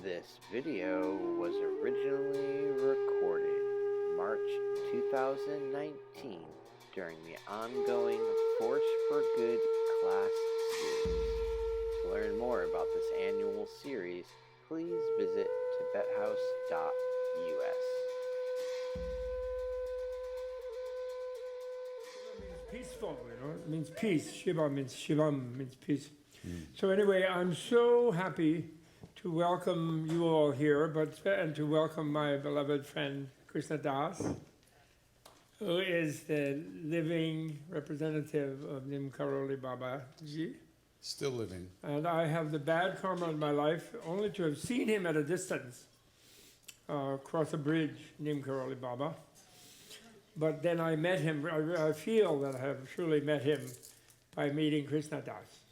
This video was originally recorded March 2019 during the ongoing Force for Good class series. To learn more about this annual series, please visit tibethouse.us. Peaceful, it means peace. Shiva means Shivam, means peace. So anyway, I'm so happy to welcome you all here, and to welcome my beloved friend Krishna Das, who is the living representative of Nim Karoli Baba Ji. Still living. And I have the bad karma in my life only to have seen him at a distance, across a bridge, Nim Karoli Baba. But then I met him, I feel that I have truly met him by meeting Krishna Das,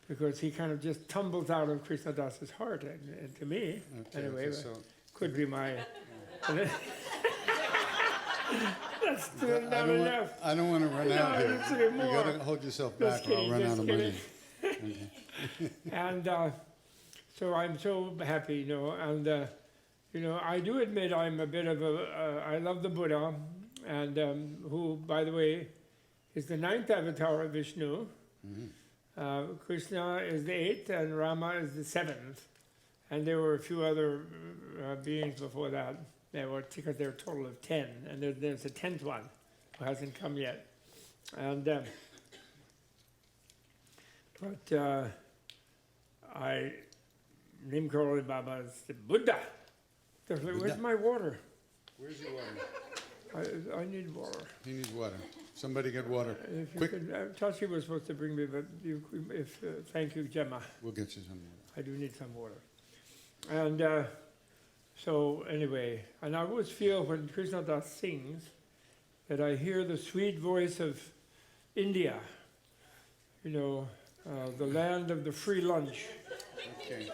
because he kind of just tumbles out of Krishna Das's heart, and to me, anyway, so. Could be my... That's not enough. I don't want to run out here. You got to hold yourself back or I'll run out of money. Okay. And so I'm so happy, and I do admit I'm a bit of I love the Buddha, and who, by the way, is the 9th avatar of Vishnu. Mm-hmm. Krishna is the 8th, and Rama is the 7th. And there were a few other beings before that. Because there were a total of 10, and there's a 10th one who hasn't come yet. And Nim Karoli Baba is the Buddha. Where's my water? Where's your water? I need water. He needs water. Somebody get water. Quick. Tashi was supposed to bring me, but thank you, Gemma. We'll get you some water. I do need some water. And so anyway, and I always feel when Krishna Das sings that I hear the sweet voice of India, the land of the free lunch. Okay.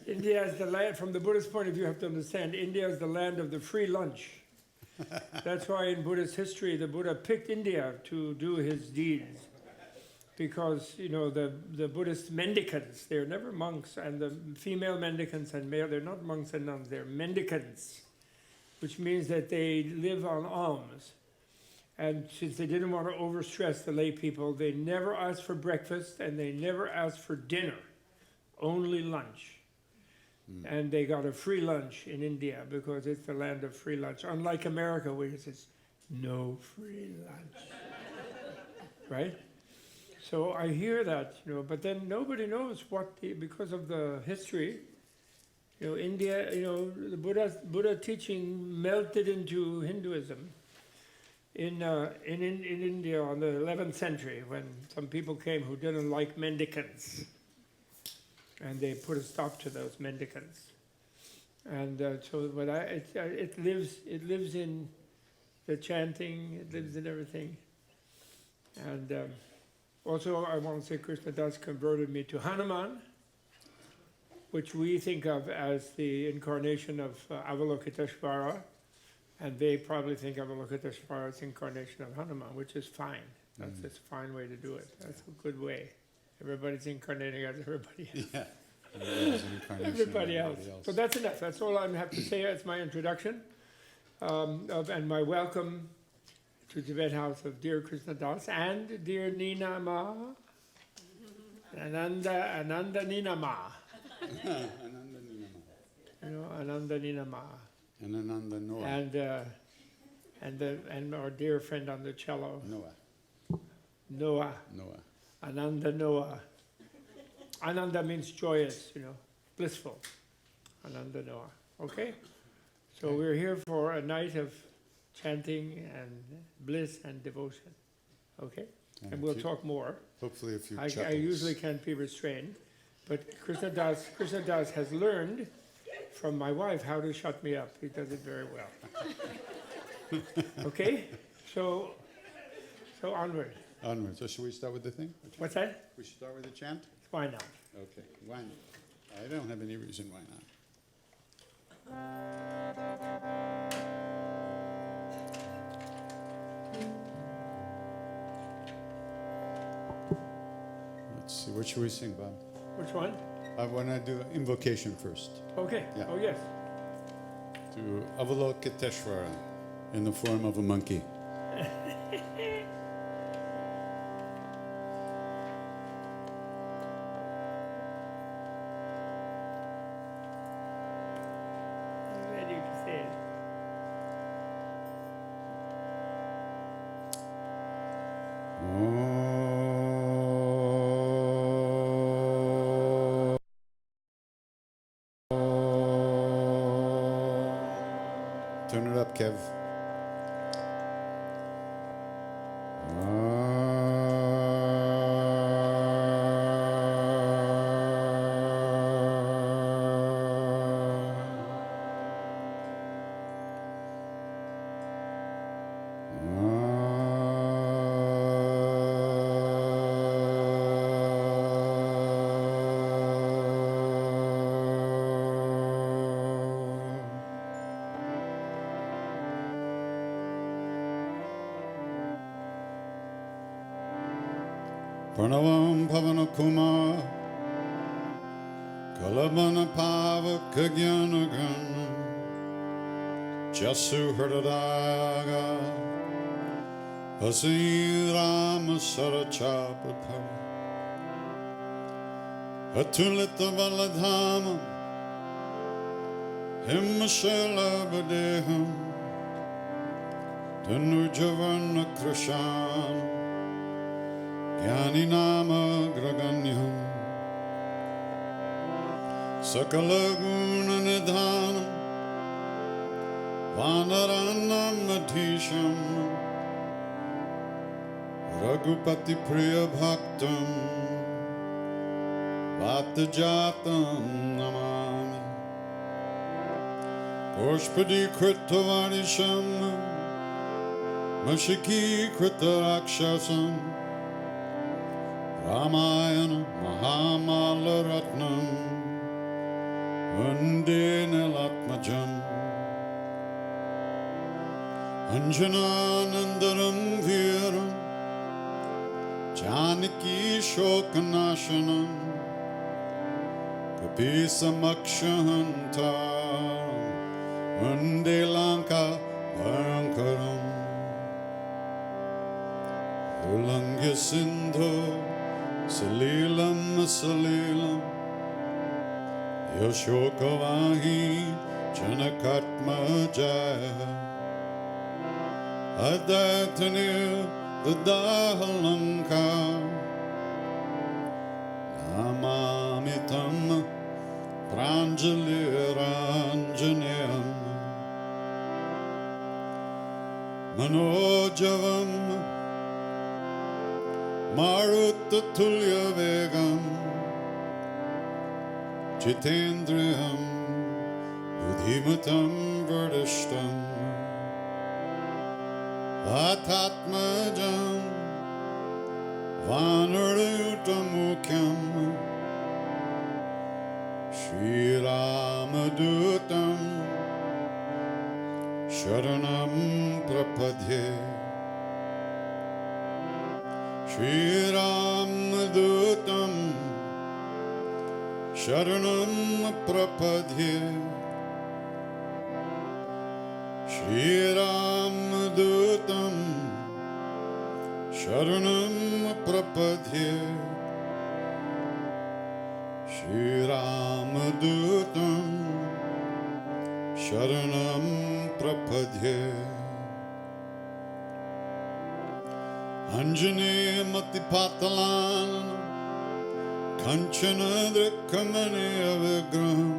India is the land, from the Buddhist point of view, you have to understand, India is the land of the free lunch. That's why in Buddhist history, the Buddha picked India to do his deeds. Because, the Buddhist mendicants, they're never monks, and the female mendicants and male, they're not monks and nuns, they're mendicants, which means that they live on alms. And since they didn't want to overstress the lay people, they never asked for breakfast and they never asked for dinner, only lunch. And they got a free lunch in India because it's the land of free lunch. Unlike America, where it says, no free lunch. Right? So I hear that, but then nobody knows because of the history, India, the Buddha teaching melted into Hinduism in India on the 11th century, when some people came who didn't like mendicants. And they put a stop to those mendicants, and it lives in the chanting, it lives in everything. And also, I want to say Krishna Das converted me to Hanuman, which we think of as the incarnation of Avalokiteshvara, and they probably think of Avalokiteshvara as the incarnation of Hanuman, which is fine. That's a fine way to do it. That's a good way. Everybody's incarnating as everybody else. Yeah. Everybody else. So that's enough. That's all I have to say as my introduction and my welcome to Tibet House of dear Krishna Das and dear Nina Ma, Ananda Nina Ma. Ananda Nina Ma. And Ananda Noah. And our dear friend on the cello. Noah. Ananda Noah. Ananda means joyous, blissful. Ananda Noah. Okay? So we're here for a night of chanting and bliss and devotion. Okay? And we'll talk more. Hopefully a few I chuckles. usually can't be restrained, but Krishna Das has learned from my wife how to shut me up. He does it very well. Okay? So onward. Onward. So should we start with the thing? What's that? We should start with the chant? Why not? Okay. Why not? I don't have any reason why not. Let's see, what should we sing, Bob? Which one? I want to do invocation first. Okay. Yeah. Oh, yes. To Avalokiteshvara in the form of a monkey. I'm ready to say it. Turn it up, Kev. Pranavam Pavana Kumar Kalabana Pavaka Gyanagan Jasu Hridadaga Pasi Rama Sarachapata Atulita Valadhama Himashela Badeham Tanujavana Krishna Jnani Nama Graganyam Sakala Guna Nidhanam Vanaranam Adhisham Raghupati Priya Bhaktam Vatajatam Namami Pushpadi Kritavarisham Mashiki Kritarakshasam Ramayana Mahamala Ratnam Vande Nilatmajam Anjananandaram Viram Janaki Shokanashanam Kapisa Vande Lanka Varankaram Ulangya Sindhu Salilam Salilam Yashokavahi Janakatma Jaya Adatani Dadahalanka Namamitam Pranjali Ranjanayam Manojavam Maruttatulya Vegam Jitendriyam Buddhimatam Vardishtam Vatatmajam Vanarutamukyam Shri Ramadutam Sharanam Prapadye Shri Ramadutam Sharanam Prapadye Shri Ramadutam Sharanam Prapadye Shri Ramadutam Sharanam Prapadye Anjane Matipatalan Kanchana Drikamane Avigraham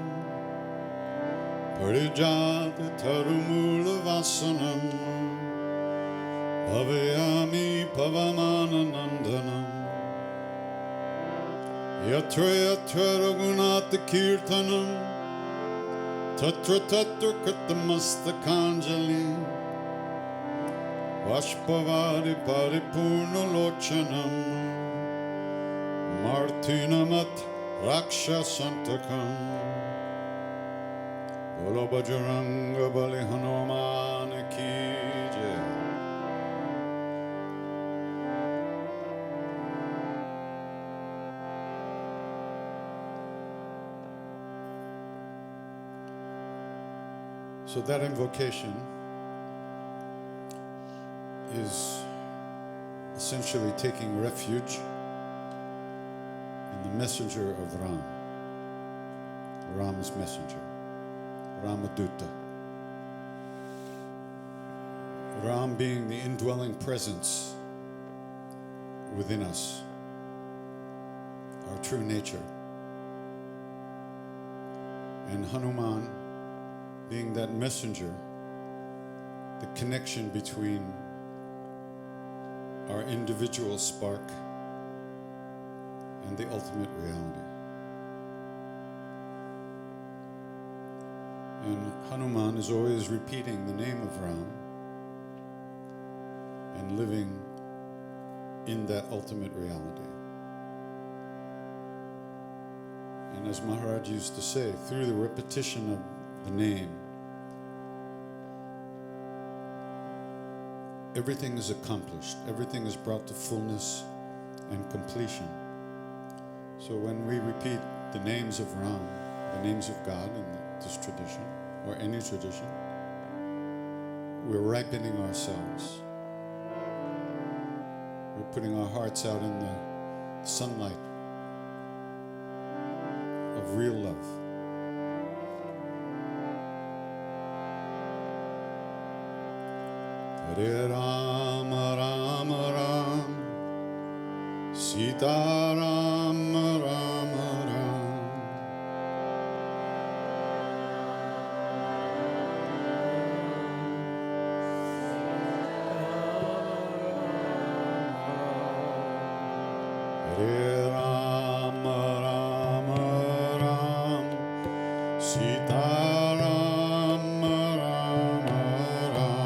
Parijat Tarumula Vasanam Bhavayami Pavamana Nandanam Yatra Yatra Raghunatha Kirtanam Tatra Tatra Kritamastakhanjali Vashpavari Paripurna Lochanam Martinamat Rakshasantakam Bolo Bajranga Bali Hanuman Ki Jai. So that invocation is essentially taking refuge in the messenger of Ram, Ram's messenger, Ramaduta. Ram being the indwelling presence within us, our true nature. And Hanuman being that messenger, the connection between our individual spark and the ultimate reality. And Hanuman is always repeating the name of Ram and living in that ultimate reality. And as Maharaj used to say, through the repetition of the name, everything is accomplished, everything is brought to fullness and completion. So when we repeat the names of Ram, the names of God in this tradition, or any tradition, we're ripening ourselves. We're putting our hearts out in the sunlight of real love. Hare Rama, Rama Rama, Sita Rama, Rama Rama. Hare Rama, Rama Rama, Sita Rama, Rama Rama.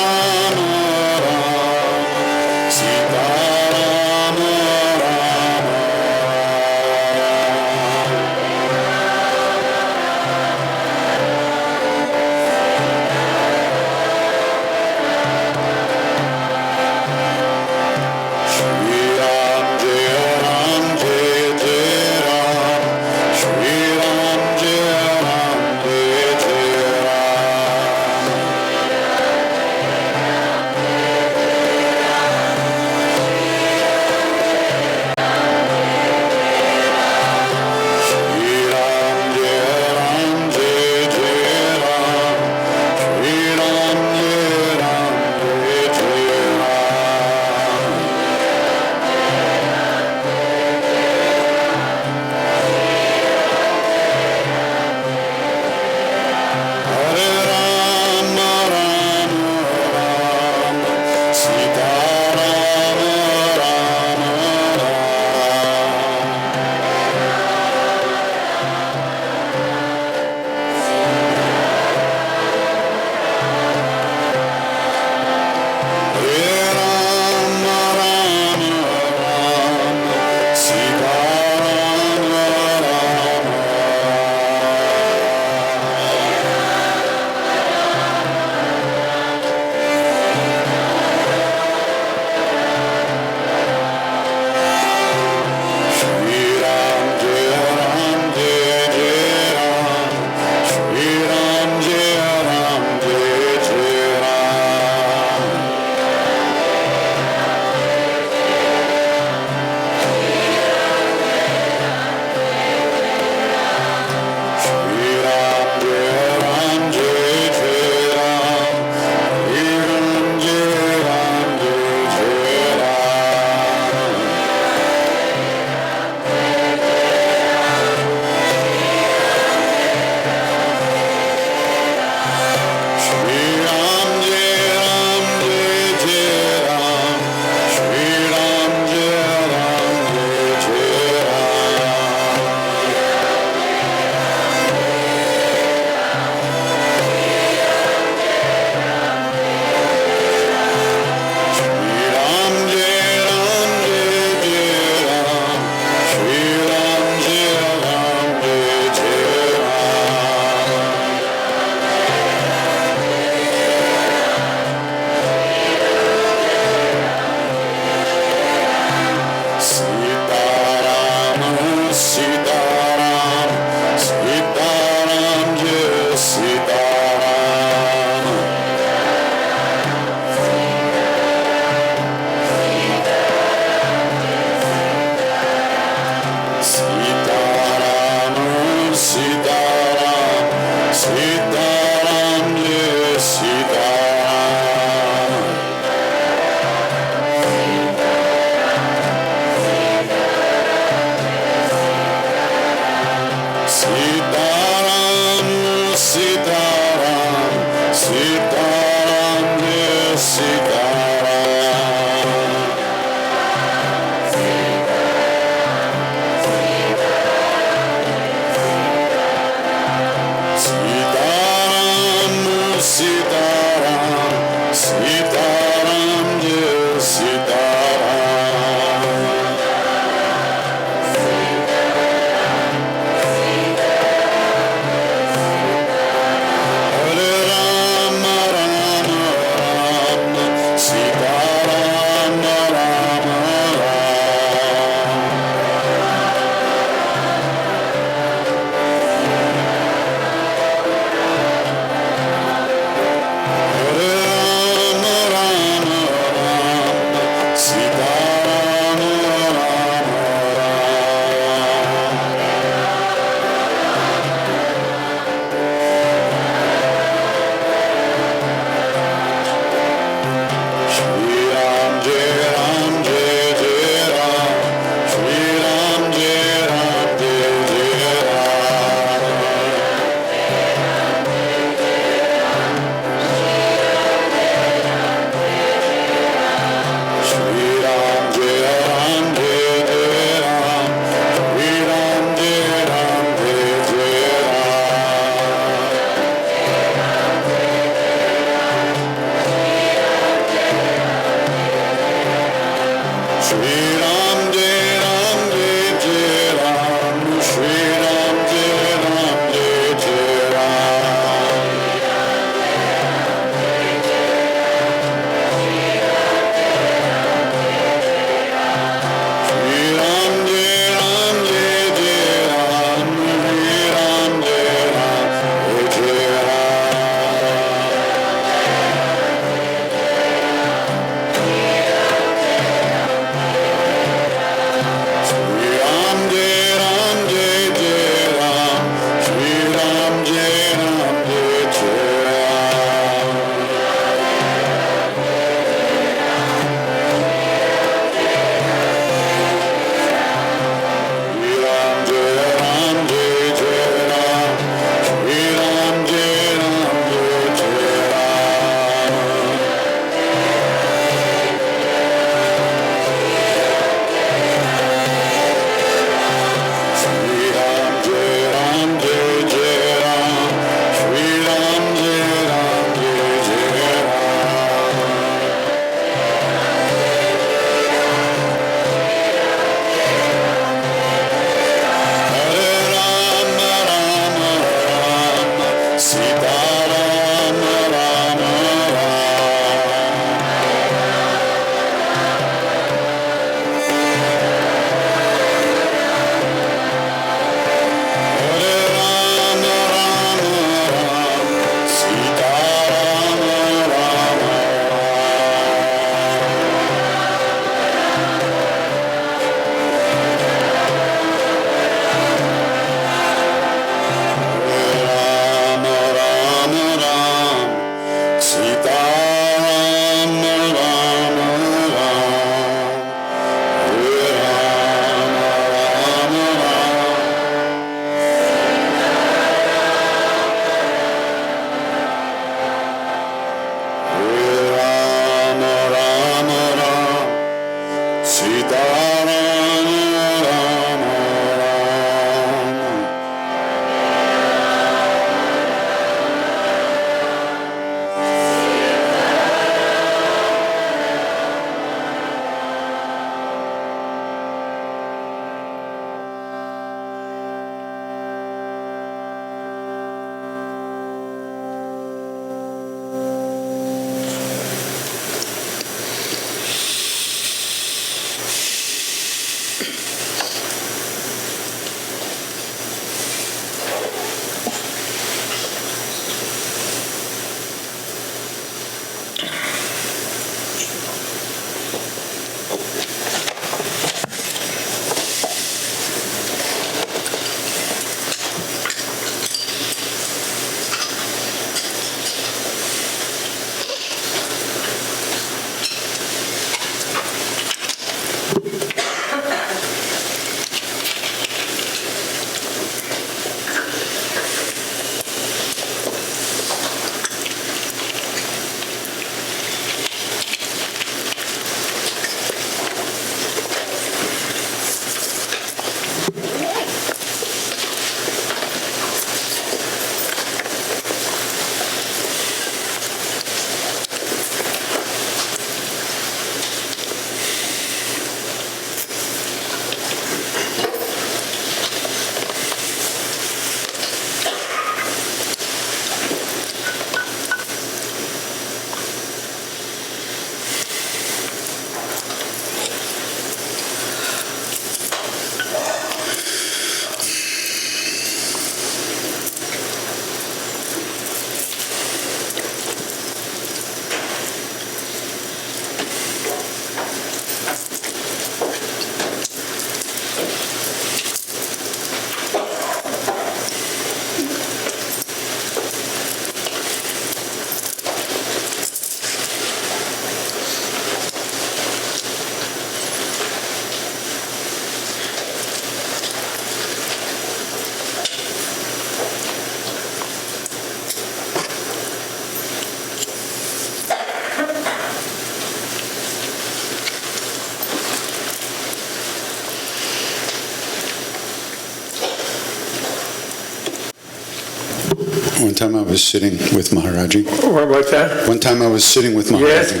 time I was sitting with Maharaji. What's that? One time I was sitting with Maharaji.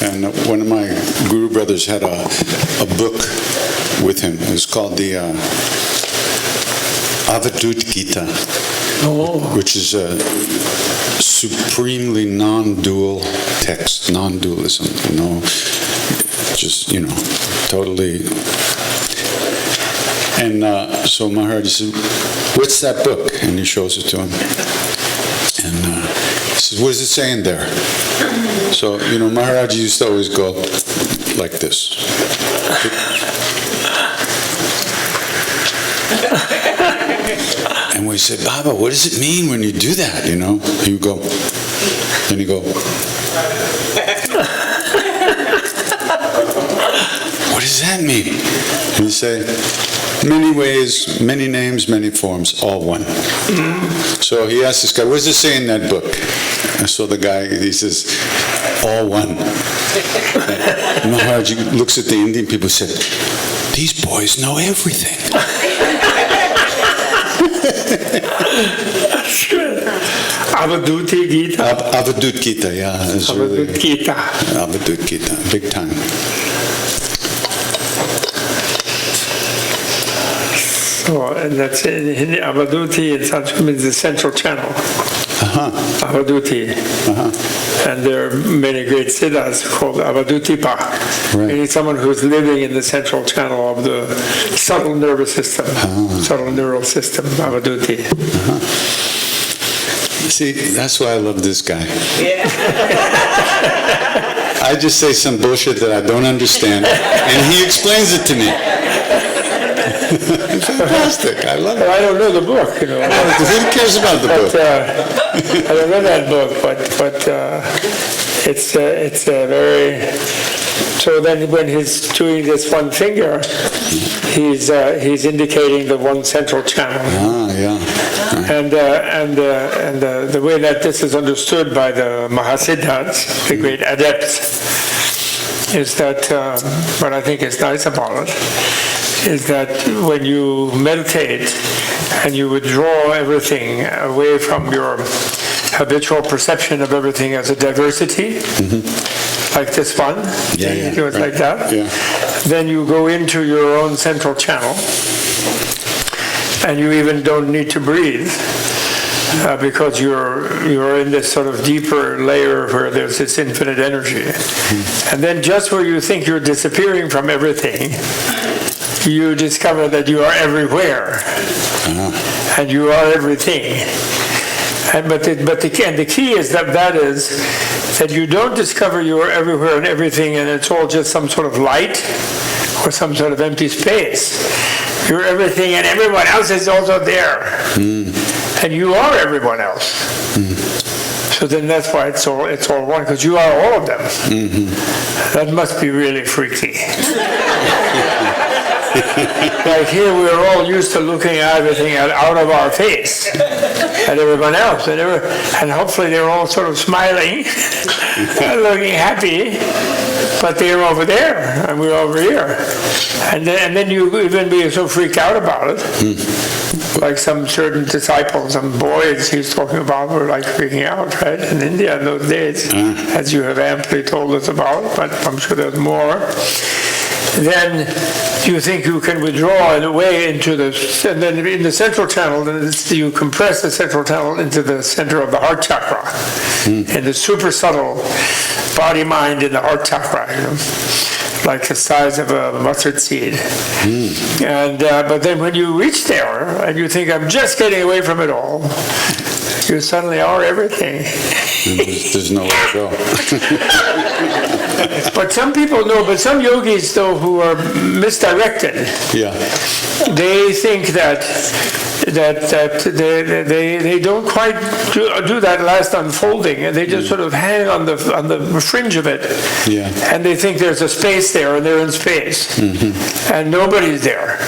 And one of my guru brothers had a book with him. It was called the Avadut Gita, which is a supremely non-dual text, non-dualism, just, totally. And so Maharaj said, "What's that book?" And he shows it to him. And he says, "What does it say in there?" So, Maharaj used to always go like this. And we said, "Baba, what does it mean when you do that?" He would go, and he'd go, "What does that mean?" And he'd say, "Many ways, many names, many forms, all one." So he asked this guy, "What does it say in that book?" And so the guy, he says, "All one." And Maharaj looks at the Indian people and said, "These boys know everything." Avaduti Gita. Avadut Gita, yeah. Avadut Gita. Avadut Gita, big time. So, and that's in Avaduti in Sanskrit means the central channel. Avaduti. And there are many great siddhas called Avadutipa, meaning someone who's living in the central channel of the subtle nervous system, subtle neural system, Avaduti. See, that's why I love this guy. I just say some bullshit that I don't understand, and he explains it to me. Fantastic. I love it. I don't know the book, Who cares about the book? I don't know that book, but it's a very. So then, when he's doing this one finger, he's indicating the one central channel. Yeah. And the way that this is understood by the Mahasiddhas, the great adepts, is that what I think is nice about it is that when you meditate and you withdraw everything away from your habitual perception of everything as a diversity, like this one, like that, then you go into your own central channel, and you even don't need to breathe. Because you're in this sort of deeper layer where there's this infinite energy. And then just where you think you're disappearing from everything, you discover that you are everywhere. And you are everything. But the key is that you don't discover you are everywhere and everything and it's all just some sort of light or some sort of empty space. You're everything and everyone else is also there. And you are everyone else. So then that's why it's all one, because you are all of them. That must be really freaky. Like here, we're all used to looking at everything out of our face, at everyone else, and hopefully they're all sort of smiling, looking happy, but they're over there, and we're over here. And then you even be so freaked out about it. Like some certain disciples, some boys he's talking about were like freaking out, right? In India in those days, as you have amply told us about, but I'm sure there's more. Then you think you can withdraw in a way into the, and then in the central channel, you compress the central channel into the center of the heart chakra, and the super subtle body, mind in the heart chakra, like the size of a mustard seed. And but then when you reach there and you think, I'm just getting away from it all, you suddenly are everything. There's nowhere to go. But some people know, but some yogis, though, who are misdirected, they think that they don't quite do that last unfolding, and they just sort of hang on the fringe of it, and they think there's a space there, and they're in space, and nobody's there.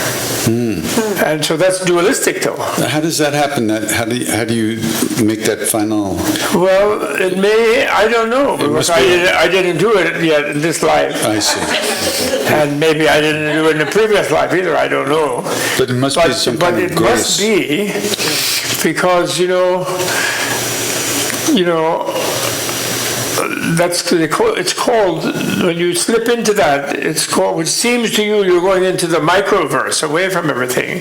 And so that's dualistic, though. How does that happen? How do you make that final? Well, it may. I don't know, because I didn't do it yet in this life. I see. And maybe I didn't do it in the previous life either. I don't know. But it must be some kind of grace. be, because it's called, when you slip into that, it's called, which seems to you you're going into the microverse, away from everything,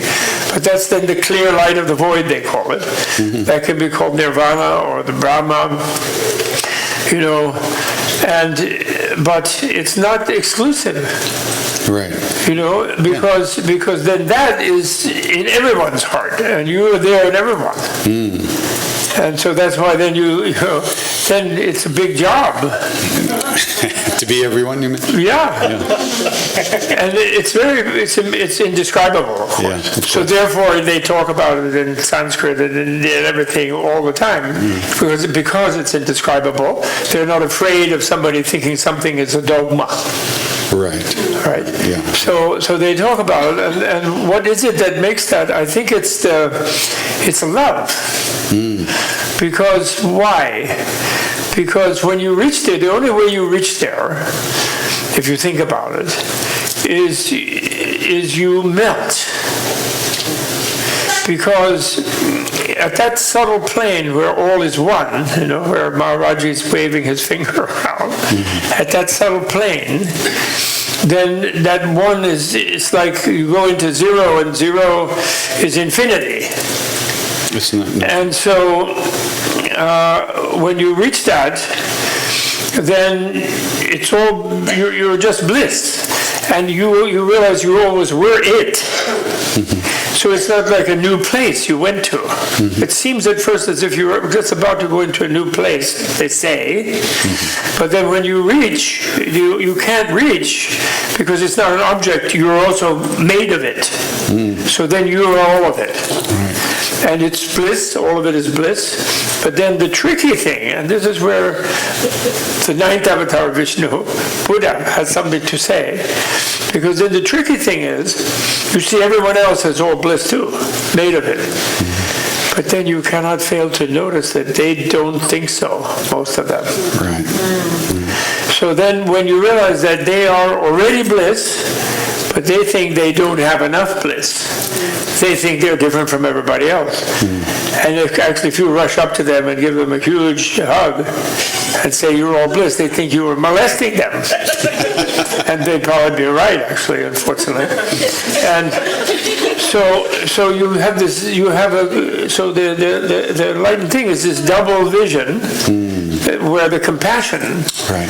but that's then the clear light of the void, they call it. That can be called nirvana or the Brahma, but it's not exclusive. Right. Because then that is in everyone's heart, and you are there in everyone. And so that's why then then it's a big job. To be everyone, you mean? Yeah. And it's indescribable, of course. Yeah, so therefore they talk about it in Sanskrit and everything all the time, because it's indescribable. They're not afraid of somebody thinking something is a dogma. Right. Right. Yeah. So they talk about it, and what is it that makes that? I think it's love. Because why? Because when you reach there, the only way you reach there, if you think about it, is you melt. Because at that subtle plane where all is one, where Maharaji is waving his finger around, at that subtle plane, then that one it's like you go into zero, and zero is infinity. It's not. No. And so when you reach that, then it's all, you're just bliss. And you realize you always were it. So it's not like a new place you went to. It seems at first as if you were just about to go into a new place, they say. But then when you reach, you can't reach because it's not an object. You're also made of it. So then you're all of it. And it's bliss, all of it is bliss. But then the tricky thing, and this is where the ninth avatar of Vishnu, Buddha, has something to say. Because then the tricky thing is, you see everyone else has all bliss too, made of it. But then you cannot fail to notice that they don't think so, most of them. Right. So then when you realize that they are already bliss, but they think they don't have enough bliss, they think they're different from everybody else. And if you rush up to them and give them a huge hug and say you're all bliss, they think you were molesting them. And they'd probably be right, actually, unfortunately. And so you have this, so the enlightened thing is this double vision where the compassion, Right.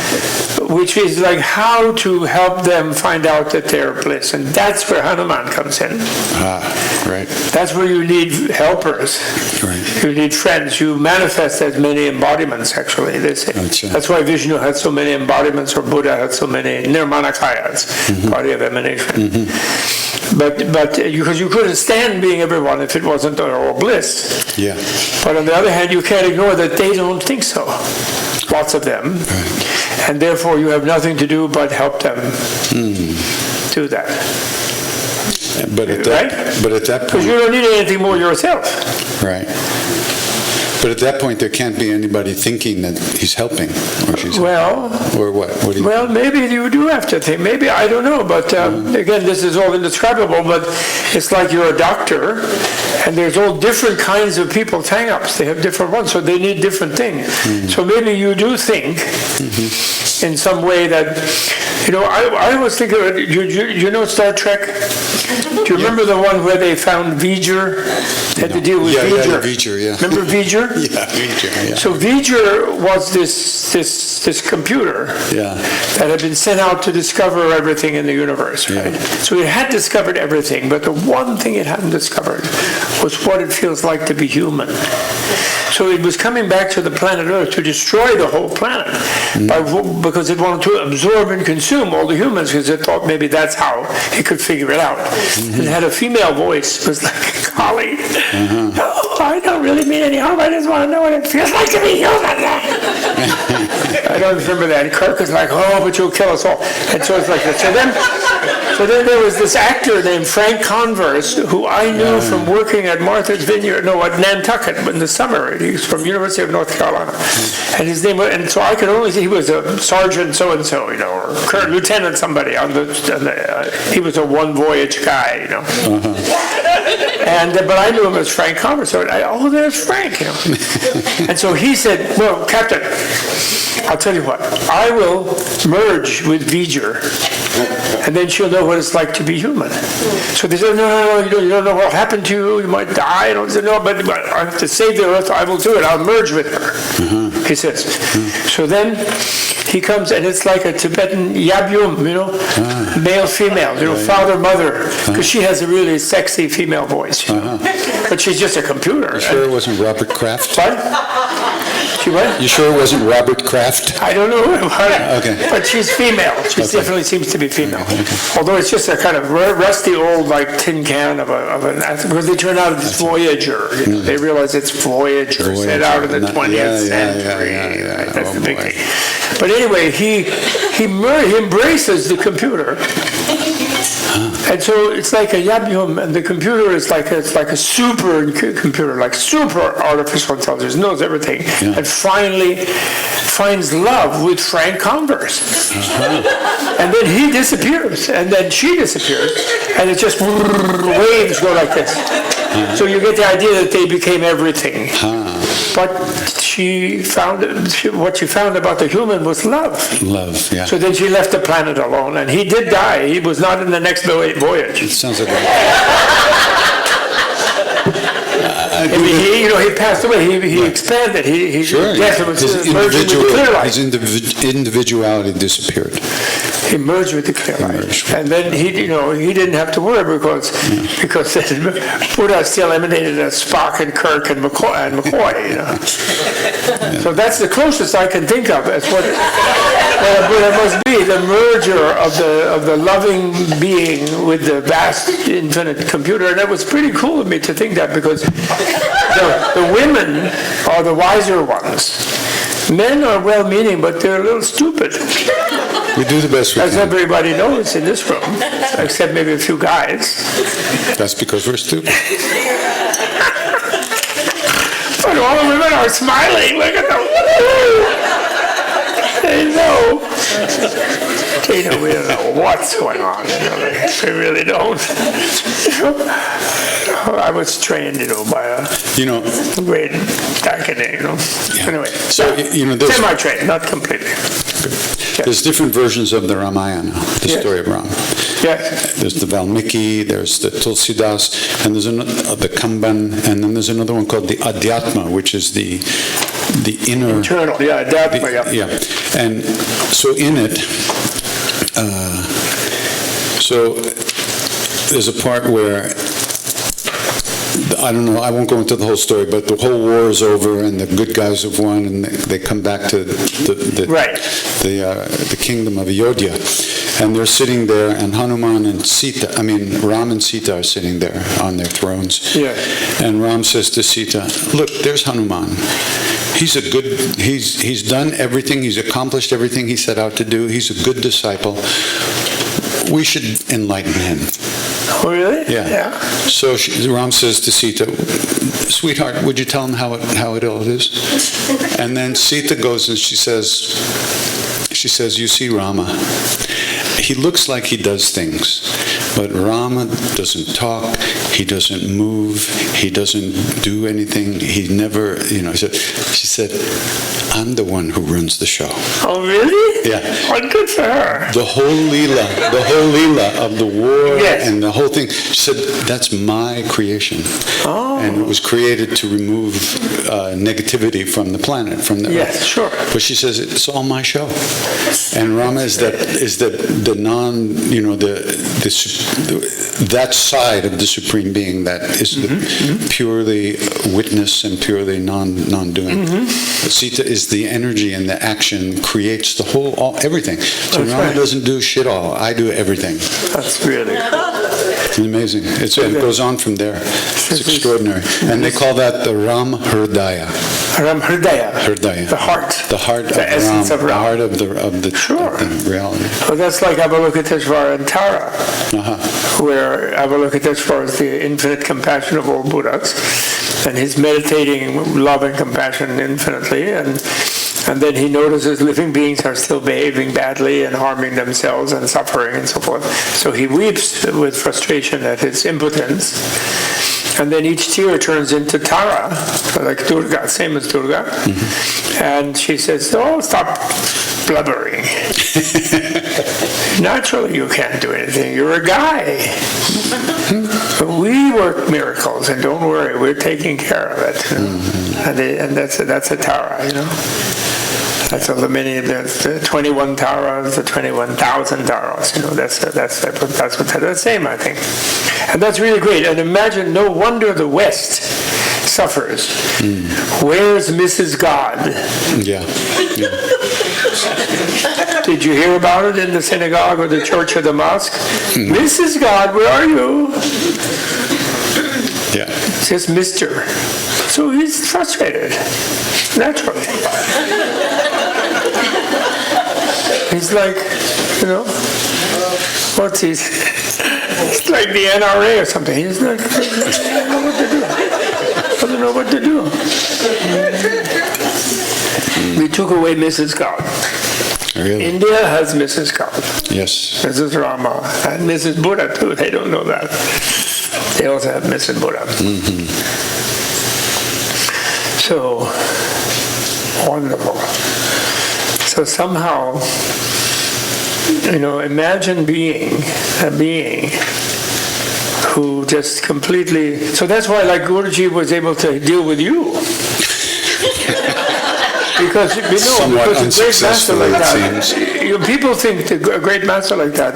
which is like how to help them find out that they're bliss. And that's where Hanuman comes in. Right. That's where you need helpers. Right. You need friends. You manifest as many embodiments, actually. They say. Gotcha. That's why Vishnu had so many embodiments, or Buddha had so many nirmanakayas, body of emanation. But because you couldn't stand being everyone if it wasn't all bliss. Yeah. But on the other hand, you can't ignore that they don't think so. Lots of them. Right. And therefore you have nothing to do but help them do that. But at that Because point, you don't need anything more yourself. right. But at that point, there can't be anybody thinking that he's helping or she's Well, helping. Or what? What do you? well, maybe you do have to think. Maybe, I don't know. But again, this is all indescribable. But it's like you're a doctor, and there's all different kinds of people's hang-ups. They have different ones, so they need different things. So maybe you do think in some way that, I was thinking, you know Star Trek? Do you remember the one where they found V'ger? Had to deal with V'ger. Yeah, V'ger, yeah. Remember V'ger? Yeah, V'ger, yeah. So V'ger was this computer Yeah. that had been sent out to discover everything in the universe, right? Yeah. So it had discovered everything, but the one thing it hadn't discovered was what it feels like to be human. So it was coming back to the planet Earth to destroy the whole planet because it wanted to absorb and consume all the humans, because it thought maybe that's how it could figure it out. It had a female voice. It was like, golly, no, I don't really mean any harm. I just want to know what it feels like to be human. I don't remember that. And Kirk was like, oh, but you'll kill us all. And so it's like that. So then So then there was this actor named Frank Converse, who I knew from working at Martha's Vineyard, at Nantucket in the summer. He was from University of North Carolina. And his name, and so I could only see he was a sergeant so-and-so, or lieutenant somebody he was a one voyage guy, And, but I knew him as Frank Converse. So there's Frank, And so he said, well, Captain, I'll tell you what, I will merge with V'ger, and then she'll know what it's like to be human. So they said, no, you don't know what happened to you, you might die. I said, no, but I have to save the earth, I will do it, I'll merge with her, he says. So then he comes, and it's like a Tibetan yabyum, male, female, father, mother, because she has a really sexy female voice, but she's just a computer. You sure it wasn't Robert Kraft? What? She what? You sure it wasn't Robert Kraft? I don't know about it. Okay. But she's female. She definitely seems to be female. Okay. Although it's just a kind of rusty old tin can of an because they turn out it's Voyager. They realize it's Voyager set out in the 20th century. Yeah. That's the big thing. But anyway, he embraces the computer. And so it's like a yabyum, and the computer is like a super computer, like super artificial intelligence, knows everything, and finally finds love with Frank Converse. And then he disappears, and then she disappears, and it just waves go like this. So you get the idea that they became everything. But what she found about the human was love. Love, yeah. So then she left the planet alone, and he did die. He was not in the next voyage. It sounds like he passed away. He expanded. Sure. Death was merging with the clear light. His individuality disappeared. He merged with the clear light, and then he didn't have to worry because Buddha still emanated as Spock and Kirk and McCoy. So that's the closest I can think of as what a Buddha must be, the merger of the loving being with the vast infinite computer. And it was pretty cool of me to think that, because the women are the wiser ones. Men are well-meaning, but they're a little stupid. We do the best we can. As everybody knows in this room, except maybe a few guys. That's because we're stupid. But all the women are smiling. Look at them. They know. We don't know what's going on. We really don't. I was trained, by a great Dakine, Yeah. Anyway, so there's semi-trained, not completely. There's different versions of the Ramayana, the story of Ram. Yes. There's the Valmiki, there's the Tulsidas, and there's the Kamban, and then there's another one called the Adhyatma, which is the inner... Internal, Adhyatma, yeah. And so in it, so there's a part where, I don't know, I won't go into the whole story, but the whole war is over and the good guys have won, and they come back to the kingdom of Ayodhya. And they're sitting there, and Hanuman and Ram and Sita are sitting there on their thrones. Yeah. And Ram says to Sita, look, there's Hanuman. He's done everything, he's accomplished everything he set out to do. He's a good disciple. We should enlighten him. Oh, really? Yeah. So Ram says to Sita, sweetheart, would you tell him how it all is? And then Sita goes and she says, you see Rama, he looks like he does things, but Rama doesn't talk, he doesn't move, he doesn't do anything, he never, she said, I'm the one who runs the show. Oh, really? Yeah. Well, good for her. The whole Leela of the war and the whole thing, she said, that's my creation. Oh. And it was created to remove negativity from the planet, from the earth. Yes, sure. But she says, it's all my show. And Rama is the non, that side of the Supreme Being that is the purely witness and purely non-doing. But Sita is the energy and the action creates the everything. So Rama doesn't do shit all. I do everything. That's really cool. Amazing. It goes on from there. It's extraordinary. And they call that the Ram Hridaya. Ram Hridaya. Hridaya. The heart. The heart The of essence Ram. of Ram. The heart of the Sure. of the reality. Well, that's like Avalokiteshvara and Tara, where Avalokiteshvara is the infinite compassion of all Buddhas, and he's meditating love and compassion infinitely, and then he notices living beings are still behaving badly and harming themselves and suffering and so forth. So he weeps with frustration at his impotence. And then each tear turns into Tara, like Durga, same as Durga. And she says, oh, stop blubbering. Naturally, you can't do anything. You're a guy. But we work miracles, and don't worry, we're taking care of it. You know? And that's a Tara, you know. That's all the 21 taras, the 21,000 taras. You know, that's the same, I think. And that's really great. And imagine, no wonder the West suffers. Where's Mrs. God? Yeah. Did you hear about it in the synagogue or the church or the mosque? Mrs. God, where are you? Yeah. It's just Mr. So he's frustrated, naturally. He's like, you know, what's he? It's like the NRA or something. He's like, doesn't know what to do. Doesn't know what to do. We took away Mrs. God. Really? India has Mrs. God. Yes. Mrs. Rama and Mrs. Buddha too. They don't know that. They also have Mrs. Buddha. So wonderful. So somehow, you know, imagine being a being who just completely. So that's why, like, Guruji was able to deal with you. Because, you know, because a great master like that, you know, people think that a great master like that,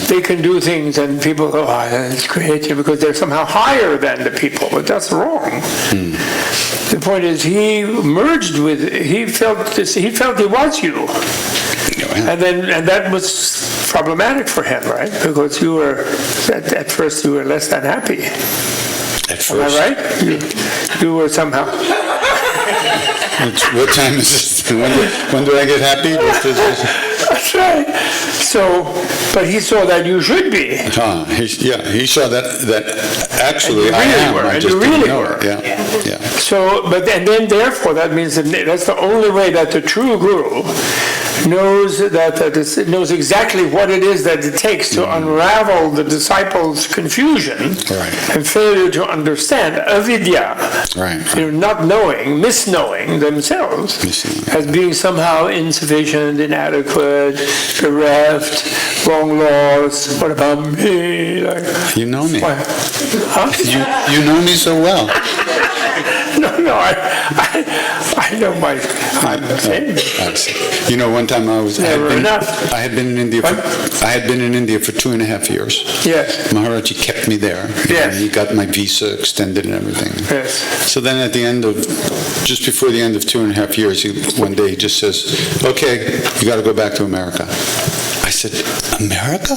they can do things and people go, oh, that's great, because they're somehow higher than the people, but that's wrong. The point is, he merged with, he felt he was you. And that was problematic for him, right? Because you were, at first you were less than happy. At first. Am I right? You were somehow... What time is this? When do I get happy? That's right. So, but he saw that you should be. He saw that actually I am. I just didn't know it. Yeah. So, and then therefore that means that's the only way that the true guru knows knows exactly what it is that it takes to unravel the disciples' confusion and failure to understand avidya, you know, not knowing, misknowing themselves as being somehow insufficient, inadequate, bereft, wrong laws. What about me? Like, you know me. Huh? You know me so well. No, I know I'm saying. You know, one time I had been in India. What? I had been in India for 2.5 years. Yes. Maharaji kept me there. Yes. He got my visa extended and everything. Yes. So then at the end of, just before the end of 2.5 years, one day he just says, okay, you got to go back to America. I said, America?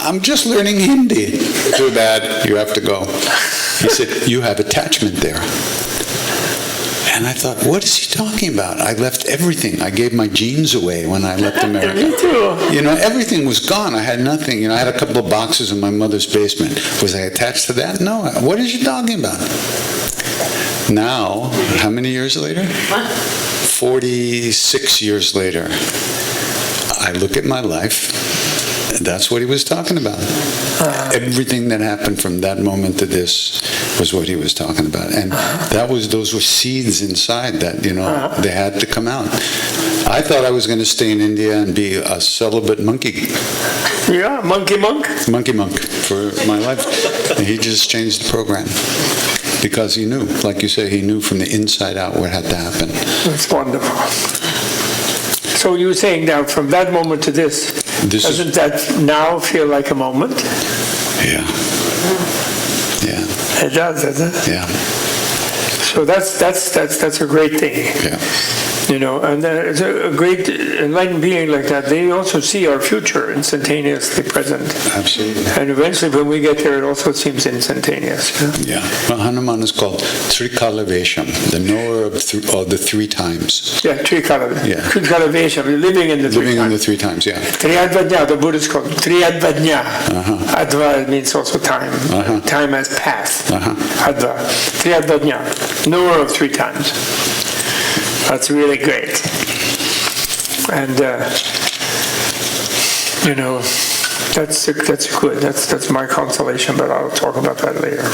I'm just learning Hindi. Too bad, you have to go. He said, you have attachment there. And I thought, what is he talking about? I left everything. I gave my jeans away when I left America. Me too. You know, everything was gone. I had nothing. You know, I had a couple of boxes in my mother's basement. Was I attached to that? No. What is he talking about? Now, how many years later? 46 years later. I look at my life. That's what he was talking about. Everything that happened from that moment to this was what he was talking about. And those were seeds inside that, you know, they had to come out. I thought I was going to stay in India and be a celibate monkey. Yeah, monkey monk. Monkey monk for my life. And he just changed the program. Because he knew, like you say, he knew from the inside out what had to happen. That's wonderful. So you were saying now, from that moment to this doesn't that now feel like a moment? Yeah. Yeah. It does, doesn't it? Yeah. So that's a great thing. Yeah. You know, and it's a great enlightened being like that. They also see our future instantaneously present. Absolutely. And eventually, when we get there, it also seems instantaneous. Yeah. Well, Hanuman is called Trikalavesham, the knower of the three times. Yeah, Trikalavesham. Yeah. Trikalavesham, living in the three Living in the times. three times, yeah. Triyadvajna, the Buddhists call it Triyadvajna. Adva means also time. Time as path. Adva. Triyadvajna, knower of three times. That's really great. And, you know, that's good. That's my consolation, but I'll talk about that later.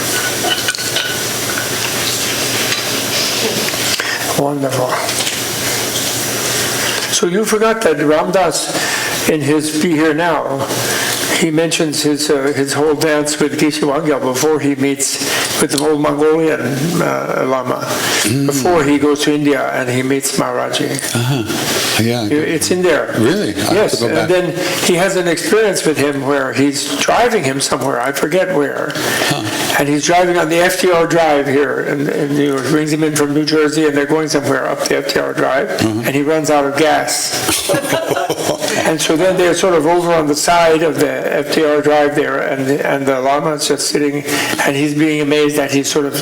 Wonderful. So you forgot that Ram Dass, in his Be Here Now, he mentions his whole dance with Geshe Wangyal before he meets with the old Mongolian Lama, before he goes to India and he meets Maharaji. Yeah. It's in there. Really? Yes, and then he has an experience with him where he's driving him somewhere, I forget where, and he's driving on the FTR Drive here, and he brings him in from New Jersey, and they're going somewhere up the FTR Drive, and he runs out of gas. And so then they're sort of over on the side of the FTR Drive there, and the Lama is just sitting, and he's being amazed that he's sort of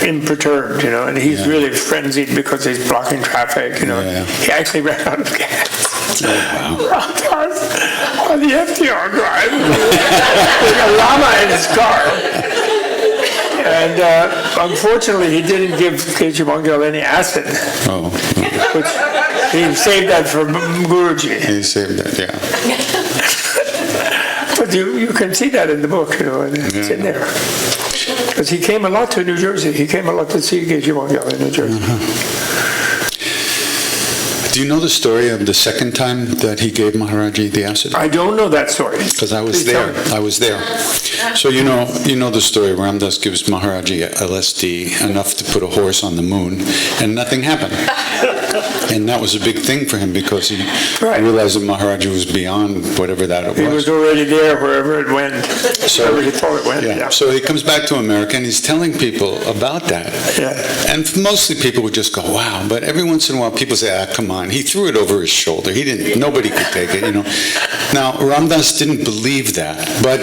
imperturbed, you know, and he's really frenzied because he's blocking traffic, you know. He actually ran out of gas. On the FTR Drive with a Lama in his car. And unfortunately, he didn't give Geshe Wangyal any acid. Which he saved that for Guruji. He saved that, yeah. But you can see that in the book, you know, and it's in there. Because he came a lot to New Jersey. He came a lot to see Geshe Wangyal in New Jersey. Do you know the story of the second time that he gave Maharaji the acid? I don't know that story. Because I was there. I was there. So you know the story. Ram Dass gives Maharaji LSD, enough to put a horse on the moon, and nothing happened. And that was a big thing for him because he realized that Maharaji was beyond whatever that it was. He was already there wherever it went, wherever he thought it went. Yeah. So he comes back to America and he's telling people about that. Yeah. And mostly people would just go, wow. But every once in a while people say, come on. He threw it over his shoulder. Nobody could take it, you know. Now, Ram Dass didn't believe that, but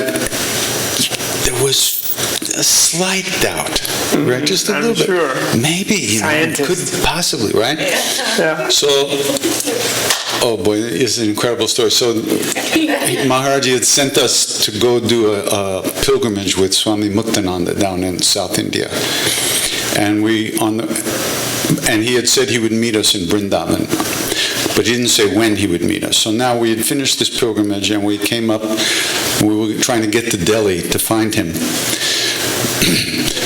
there was a slight doubt, right? Just a little bit. Sure. Maybe, you know, it could possibly, right? Yeah. So, oh boy, it's an incredible story. So, Maharaji had sent us to go do a pilgrimage with Swami Muktananda down in South India, and he had said he would meet us in Vrindavan, but he didn't say when he would meet us. So now we had finished this pilgrimage, and we came up. We were trying to get to Delhi to find him.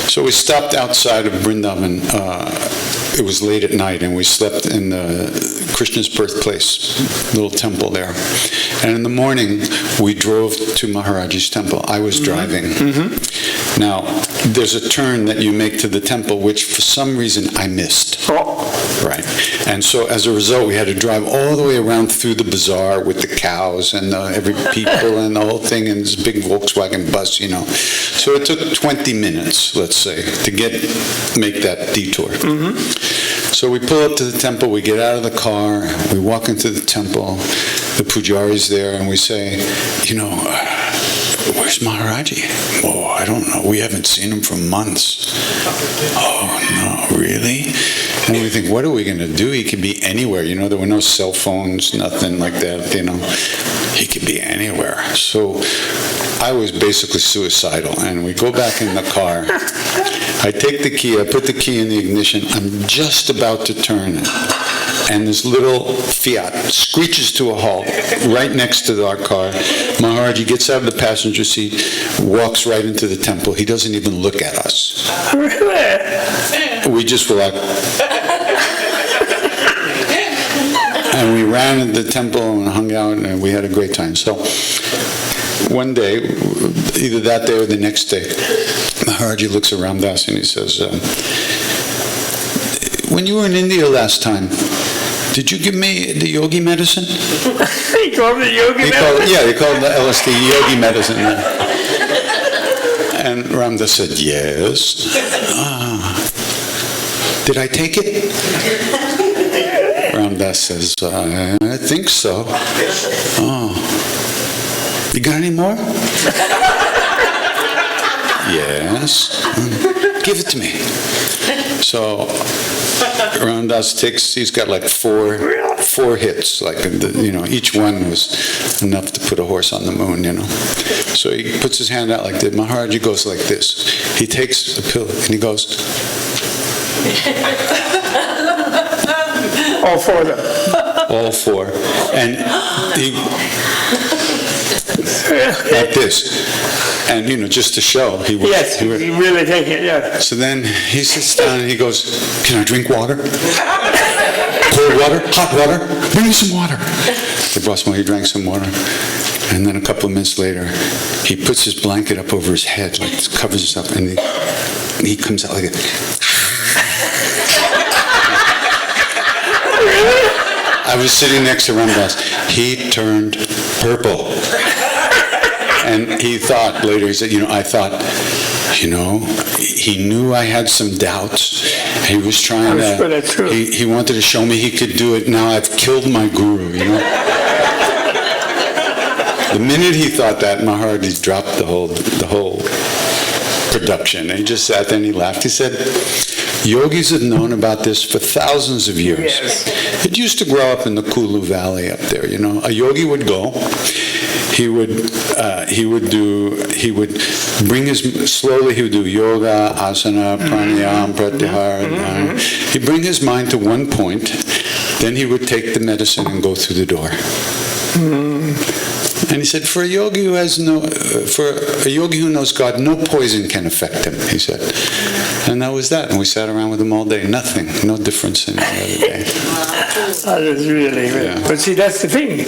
So we stopped outside of Vrindavan. It was late at night, and we slept in Krishna's birthplace, little temple there. And in the morning, we drove to Maharaji's temple. I was driving. Now, there's a turn that you make to the temple, which for some reason I missed. Right. And so as a result, we had to drive all the way around through the bazaar with the cows and every people and the whole thing, and this big Volkswagen bus, you know. So it took 20 minutes, let's say, to make that detour. So we pull up to the temple, we get out of the car, we walk into the temple, the pujari's there, and we say, you know, where's Maharaji? Oh, I don't know. We haven't seen him for months. Oh, no, really? And we think, what are we going to do? He could be anywhere. You know, there were no cell phones, nothing like that, you know. He could be anywhere. So I was basically suicidal. And we go back in the car. I take the key. I put the key in the ignition. I'm just about to turn it. And this little Fiat screeches to a halt right next to our car. Maharaji gets out of the passenger seat, walks right into the temple. He doesn't even look at us. We just were like... And we ran into the temple and hung out, and we had a great time. So one day, either that day or the next day, Maharaji looks at Ram Dass and he says, when you were in India last time, did you give me the yogi medicine? He called it yogi medicine? He called the LSD yogi medicine. And Ram Dass said, yes. Did I take it? Ramdas says, I think so. Oh. You got any more? Yes. Give it to me. So Ramdas takes, he's got like four hits, like, each one was enough to put a horse on the moon, So he puts his hand out like this. Maharaji goes like this. He takes the pill and he goes. All four of them. All four. And he, like this. And, just to show. He really take it, yeah. So then he sits down and he goes, can I drink water? Cold water? Hot water? Bring me some water. They brought some water. He drank some water. And then a couple of minutes later, he puts his blanket up over his head, like covers himself, and he comes out like it. I was sitting next to Ramdas. He turned purple. And he thought later, he said, I thought, he knew I had some doubts. He was trying to, he wanted to show me he could do it. Now I've killed my guru, The minute he thought that, Maharaji dropped the whole production. And he just sat there and he laughed. He said, yogis have known about this for thousands of years. Yes. It used to grow up in the Kulu Valley up there, A yogi would go. He would bring slowly he would do yoga, asana, pranayama, pratyahara. He'd bring his mind to one point, then he would take the medicine and go through the door. And he said, for a yogi who knows God, no poison can affect him, he said. And that was that. And we sat around with him all day. Nothing. No difference in the other day. That is really. Yeah. But see, that's the thing.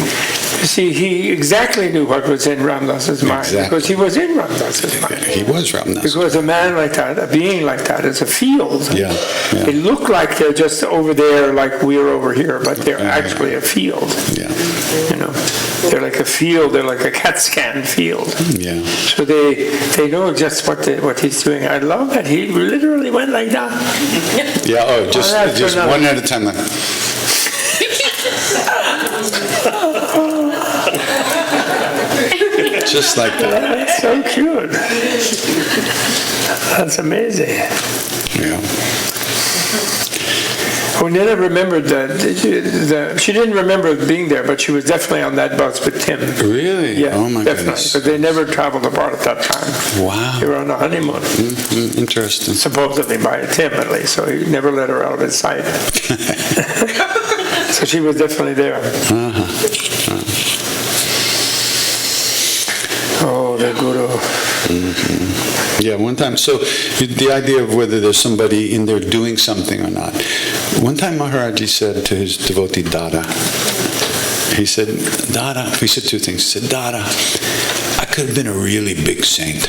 See, he exactly knew what was in Ramdas's mind. Exactly. Because he was in Ramdas's mind. He was Ramdas. Because a man like that, a being like that, is a field. Yeah. They look like they're just over there, like we're over here, but they're actually a field. Yeah. They're like a field. They're like a CAT scan field. Yeah. So they know just what he's doing. I love that he literally went like that. Yeah. Oh, just one at a time. Like. Just like that. That's so cute. That's amazing. Yeah. Nina remembered that she didn't remember being there, but she was definitely on that bus with Tim. Really? Yeah, oh my definitely. goodness. But they never traveled apart at that time. Wow. They were on a honeymoon. Interesting. Supposedly by Tim, at least, so he never let her out of his sight. So she was definitely there. Oh, the guru. Yeah, one time, so the idea of whether there's somebody in there doing something or not. One time Maharaji said to his devotee Dada, he said two things. He said, Dada, I could have been a really big saint.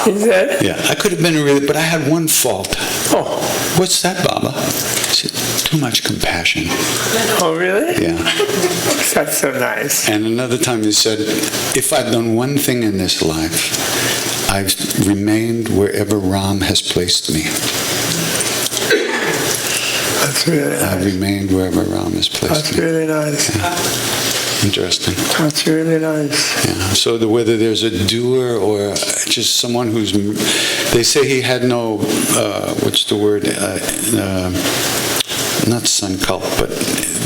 Is that? Yeah, I could have been but I had one fault. Oh. What's that, Baba? He said, too much compassion. Oh, really? Yeah. That's so nice. And another time he said, if I've done one thing in this life, I've remained wherever Ram has placed me. That's really nice. I've remained wherever Ram has placed That's me. That's really nice. Yeah. Interesting. That's really nice. Yeah. So whether there's a doer or just someone who's, they say he had no, what's the word? Not sankalp, but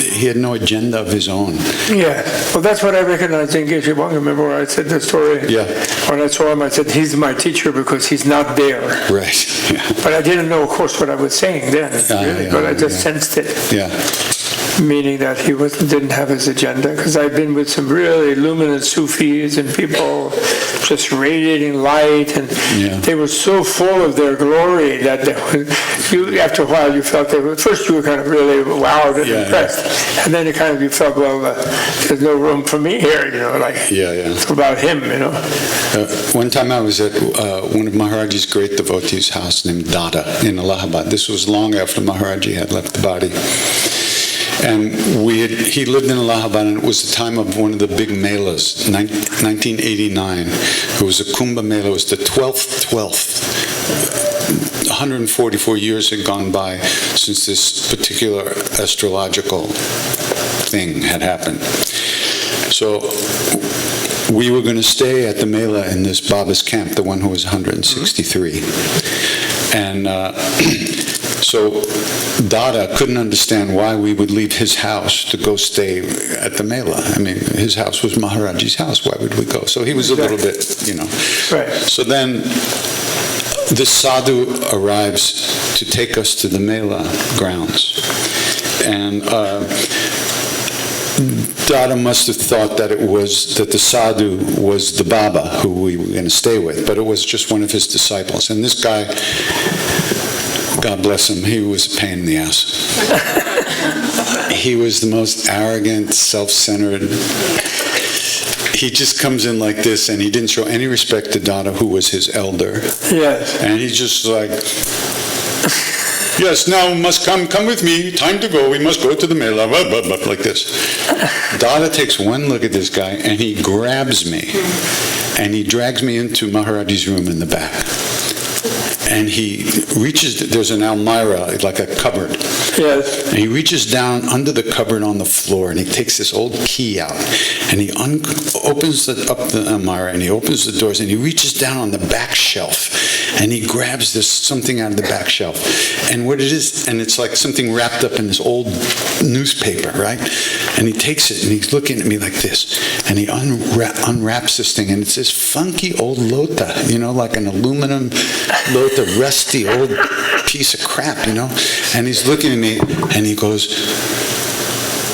he had no agenda of his own. Yeah. Well, that's what I recognized in Geshe Wang. Remember where I said the story? Yeah. When I saw him, I said, he's my teacher because he's not there. Right. Yeah. But I didn't know, of course, what I was saying then, really, but I just sensed it. Yeah. Meaning that he didn't have his agenda, because I've been with some really luminous Sufis and people just radiating light, and they were so full of their glory that after a while you felt first you were kind of really wowed and impressed, and then you felt, well, there's no room for me here, it's about him, One time I was at one of Maharaji's great devotees' house named Dada in Allahabad. This was long after Maharaji had left the body. And he lived in Allahabad, and it was the time of one of the big melas, 1989. It was a Kumbh Mela. It was the 12th. 144 years had gone by since this particular astrological thing had happened. So we were going to stay at the Menla in this Baba's camp, the one who was 163. And so Dada couldn't understand why we would leave his house to go stay at the Menla. I mean, his house was Maharaji's house. Why would we go? So he was a little bit, you know. Right. So then the sadhu arrives to take us to the Menla grounds. And Dada must have thought that the sadhu was the Baba who we were going to stay with, but it was just one of his disciples. And this guy, God bless him, he was a pain in the ass. He was the most arrogant, self-centered. He just comes in like this, and he didn't show any respect to Dada, who was his elder. Yes. And he's just like, yes, now must come with me, time to go, we must go to the Menla, like this. Dada takes one look at this guy, and he grabs me, and he drags me into Maharaji's room in the back. And he reaches, there's an almirah, like a cupboard. Yes. And he reaches down under the cupboard on the floor, and he takes this old key out, and he opens up the almirah, and he opens the doors, and he reaches down on the back shelf, and he grabs something out of the back shelf. And what it is, and it's like something wrapped up in this old newspaper, right? And he takes it, and he's looking at me like this, and he unwraps this thing, and it's this funky old lota, you know, like an aluminum lota, rusty old piece of crap, you know? And he's looking at me, and he goes,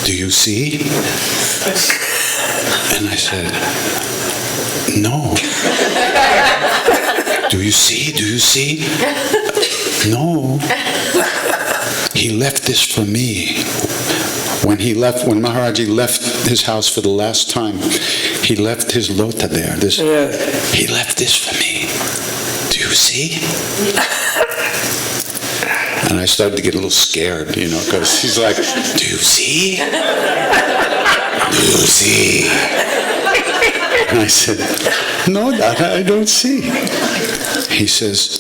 "Do you see?" And I said, "No." "Do you see? Do you see?" "No." "He left this for me." When Maharaji left his house for the last time, he left his lota there. He left this for me. "Do you see?" And I started to get a little scared, you know, because he's like, "Do you see? Do you see?" And I said, "No, Dada, I don't see." He says,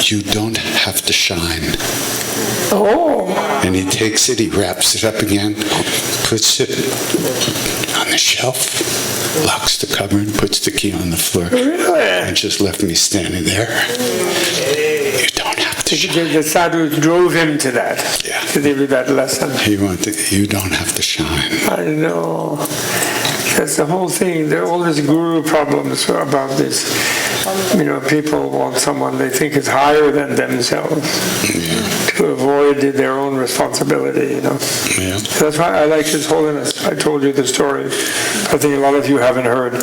"You don't have to shine." Oh. And he takes it, he wraps it up again, puts it on the shelf, locks the cupboard, puts the key on the floor, and just left me standing there. You don't have to shine. The sadhu drove him to that, to give you that lesson. You don't have to shine. I know. That's the whole thing. There are all these guru problems about this. You know, people want someone they think is higher than themselves to avoid their own responsibility, you know. Yeah. That's why I like His Holiness. I told you the story. I think a lot of you haven't heard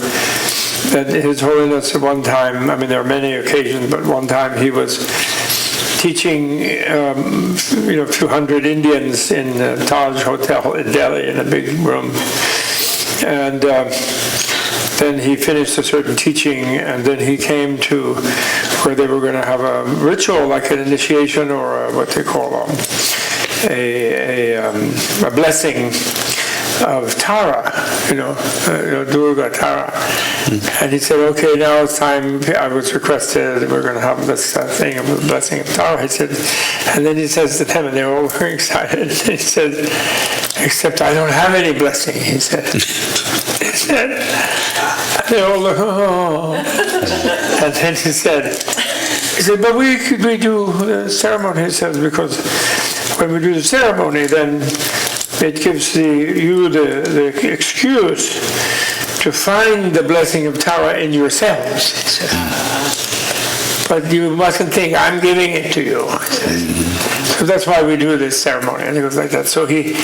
that His Holiness at one time, I mean, there are many occasions, but one time he was teaching, a few hundred Indians in the Taj Hotel in Delhi in a big room. And then he finished a certain teaching, and then he came to where they were going to have a ritual, like an initiation or what they call a blessing of Tara, Durga Tara. And he said, "Okay, now it's time. I was requested. We're going to have this thing of the blessing of Tara." He said, and then he says to them, and they were all very excited. He said, "Except I don't have any blessing," he said. And they all look, "Oh." And then he said, "But we do the ceremony," he says, "because when we do the ceremony, then it gives you the excuse to find the blessing of Tara in yourselves," he said. "But you mustn't think I'm giving it to you." So that's why we do this ceremony. And it goes like that. So he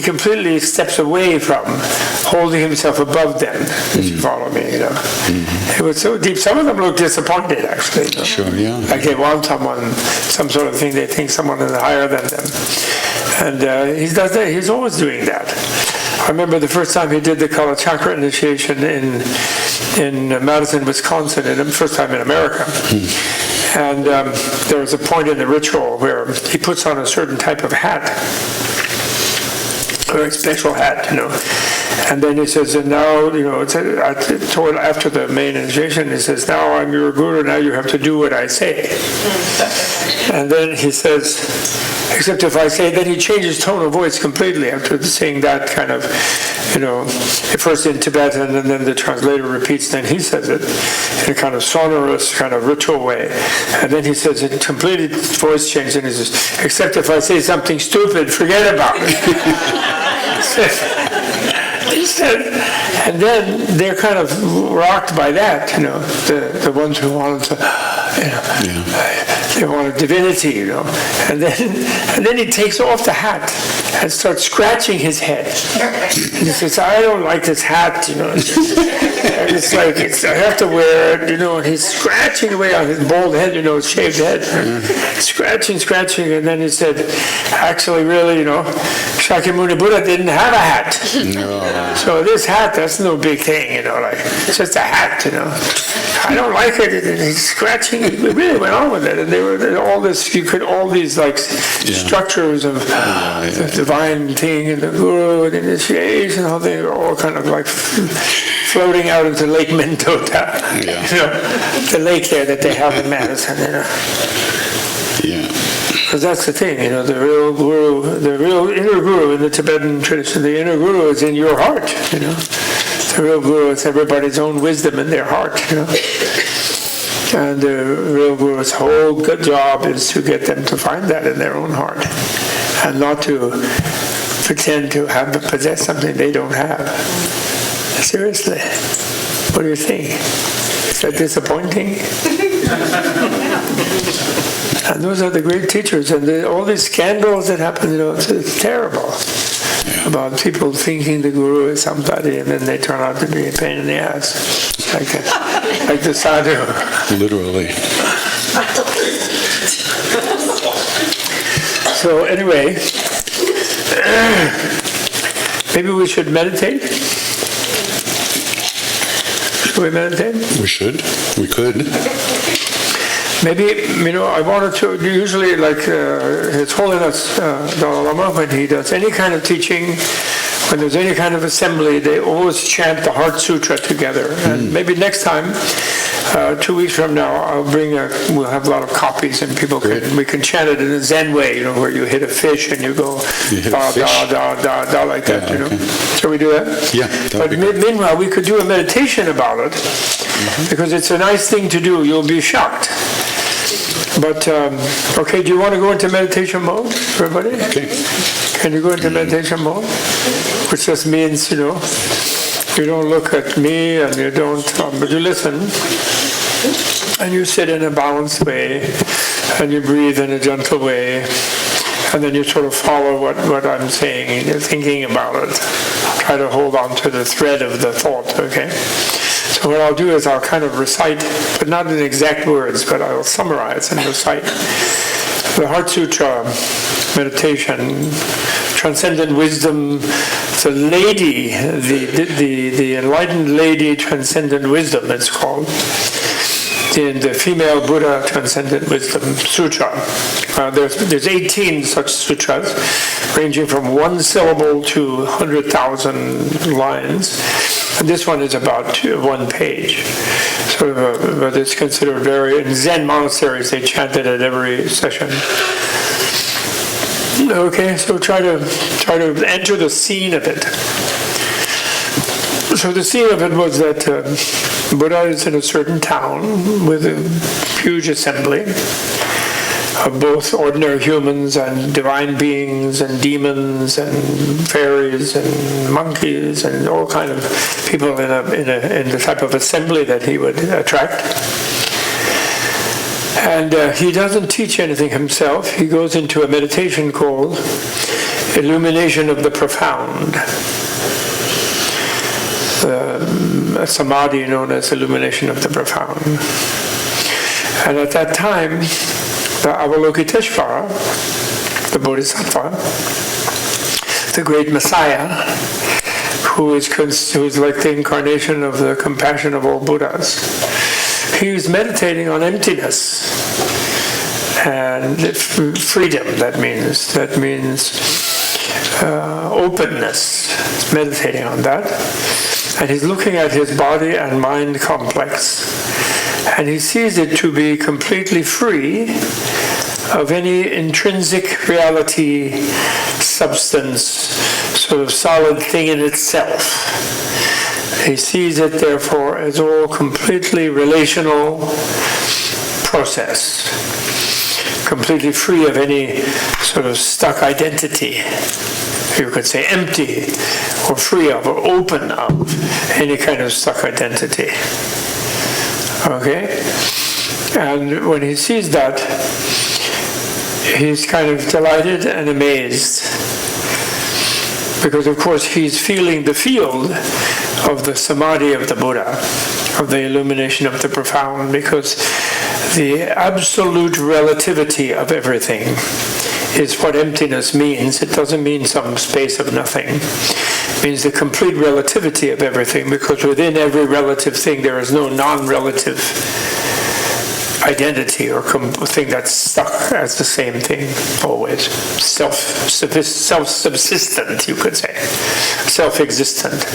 completely steps away from holding himself above them, if you follow me, you know. It was so deep. Some of them look disappointed, actually. You know? Sure, yeah. Like they want some sort of thing, they think someone is higher than them. And he does that. He's always doing that. I remember the first time he did the Kala Chakra initiation in Madison, Wisconsin, and the first time in America. And there was a point in the ritual where he puts on a certain type of hat, a very special hat, you know. And then he says, and now, after the main initiation, he says, now I'm your guru, now you have to do what I say. And then he says, except if I say, then he changes tone of voice completely after saying that kind of, at first in Tibetan, and then the translator repeats, then he says it in a kind of sonorous, kind of ritual way. And then he says it completely, voice change, and he says, except if I say something stupid, forget about it. He said, and then they're kind of rocked by that, the ones who wanted to, they wanted divinity, And then he takes off the hat and starts scratching his head. And he says, I don't like this hat, And it's like, I have to wear it, and he's scratching away on his bald head, his shaved head. Scratching, and then he said, actually, really, Shakyamuni Buddha didn't have a hat. No. So this hat, that's no big thing, it's just a hat, I don't like it. And he's scratching. He really went on with it, and they were all this. All these structures of the divine thing and the guru and initiation, all they were all kind of like floating out into Lake Mendota. The lake there that they have in Madison. Yeah. Because that's the thing, the real guru, the real inner guru in the Tibetan tradition. The inner guru is in your heart. The real guru is everybody's own wisdom in their heart, And the real guru's whole good job is to get them to find that in their own heart, and not to pretend to possess something they don't have. Seriously, what do you think? Is that disappointing? And those are the great teachers, and all these scandals that happen, it's terrible. About people thinking the guru is somebody, and then they turn out to be a pain in the ass, like the sadhu. Literally. So anyway, maybe we should meditate. Should we meditate? We should. We could. Maybe, I wanted to, usually like His Holiness Dalai Lama, when he does any kind of teaching, when there's any kind of assembly, they always chant the Heart Sutra together. And maybe next time, 2 weeks from now, we'll have a lot of copies, and we can chant it in a Zen way, where you hit a fish and you go da, da, da, da, da, like that, okay. Shall we do that? Yeah. But meanwhile, we could do a meditation about it, because it's a nice thing to do. You'll be shocked. But, okay, do you want to go into meditation mode, everybody? Okay. Can you go into meditation mode? Which just means, you don't look at me, and you don't, but you listen, and you sit in a balanced way, and you breathe in a gentle way, and then you sort of follow what I'm saying, and you're thinking about it. Try to hold on to the thread of the thought, okay? So what I'll do is I'll kind of recite, but not in exact words, but I'll summarize and recite the Heart Sutra meditation, transcendent wisdom, the lady, the enlightened lady transcendent wisdom, it's called, in the female Buddha transcendent wisdom sutra. There's 18 such sutras, ranging from 1 syllable to 100,000 lines. And this one is about 1 page. But it's considered in Zen monasteries, they chant it at every session. Okay, so try to enter the scene of it. So the scene of it was that Buddha is in a certain town with a huge assembly of both ordinary humans and divine beings and demons and fairies and monkeys and all kind of people in the type of assembly that he would attract. And he doesn't teach anything himself. He goes into a meditation called Illumination of the Profound. A samadhi known as Illumination of the Profound. And at that time, the Avalokiteshvara, the Bodhisattva, the great Messiah, who is like the incarnation of the compassion of all Buddhas, he was meditating on emptiness and freedom. That means openness. He's meditating on that. And he's looking at his body and mind complex. And he sees it to be completely free of any intrinsic reality, substance, sort of solid thing in itself. He sees it, therefore, as all completely relational process, completely free of any sort of stuck identity. You could say empty, or free of, or open of any kind of stuck identity. Okay? And when he sees that, he's kind of delighted and amazed. Because, of course, he's feeling the field of the samadhi of the Buddha, of the illumination of the profound, because the absolute relativity of everything is what emptiness means. It doesn't mean some space of nothing. It means the complete relativity of everything, because within every relative thing there is no non-relative identity or thing that's stuck as the same thing always. Self-subsistent, you could say. Self-existent.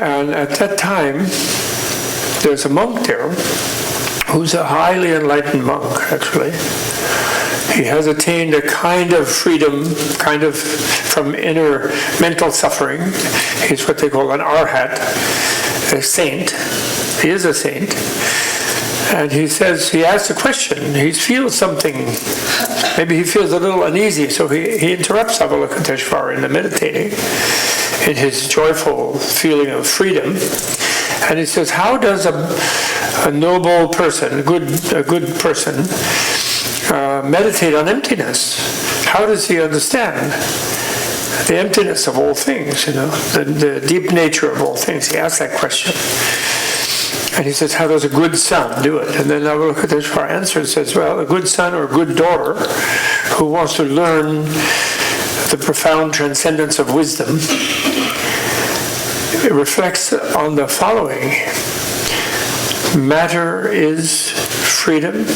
And at that time, there's a monk there who's a highly enlightened monk, actually. He has attained a kind of freedom, kind of from inner mental suffering. He's what they call an arhat, a saint. He is a saint. And he says, he asks a question. He feels something, maybe he feels a little uneasy, so he interrupts Avalokiteshvara in the meditating, in his joyful feeling of freedom. And he says, how does a noble person, a good person, meditate on emptiness? How does he understand the emptiness of all things, the deep nature of all things? He asks that question. And he says, how does a good son do it? And then Avalokiteshvara answers, says, well, a good son or a good daughter who wants to learn the profound transcendence of wisdom, it reflects on the following. Matter is freedom.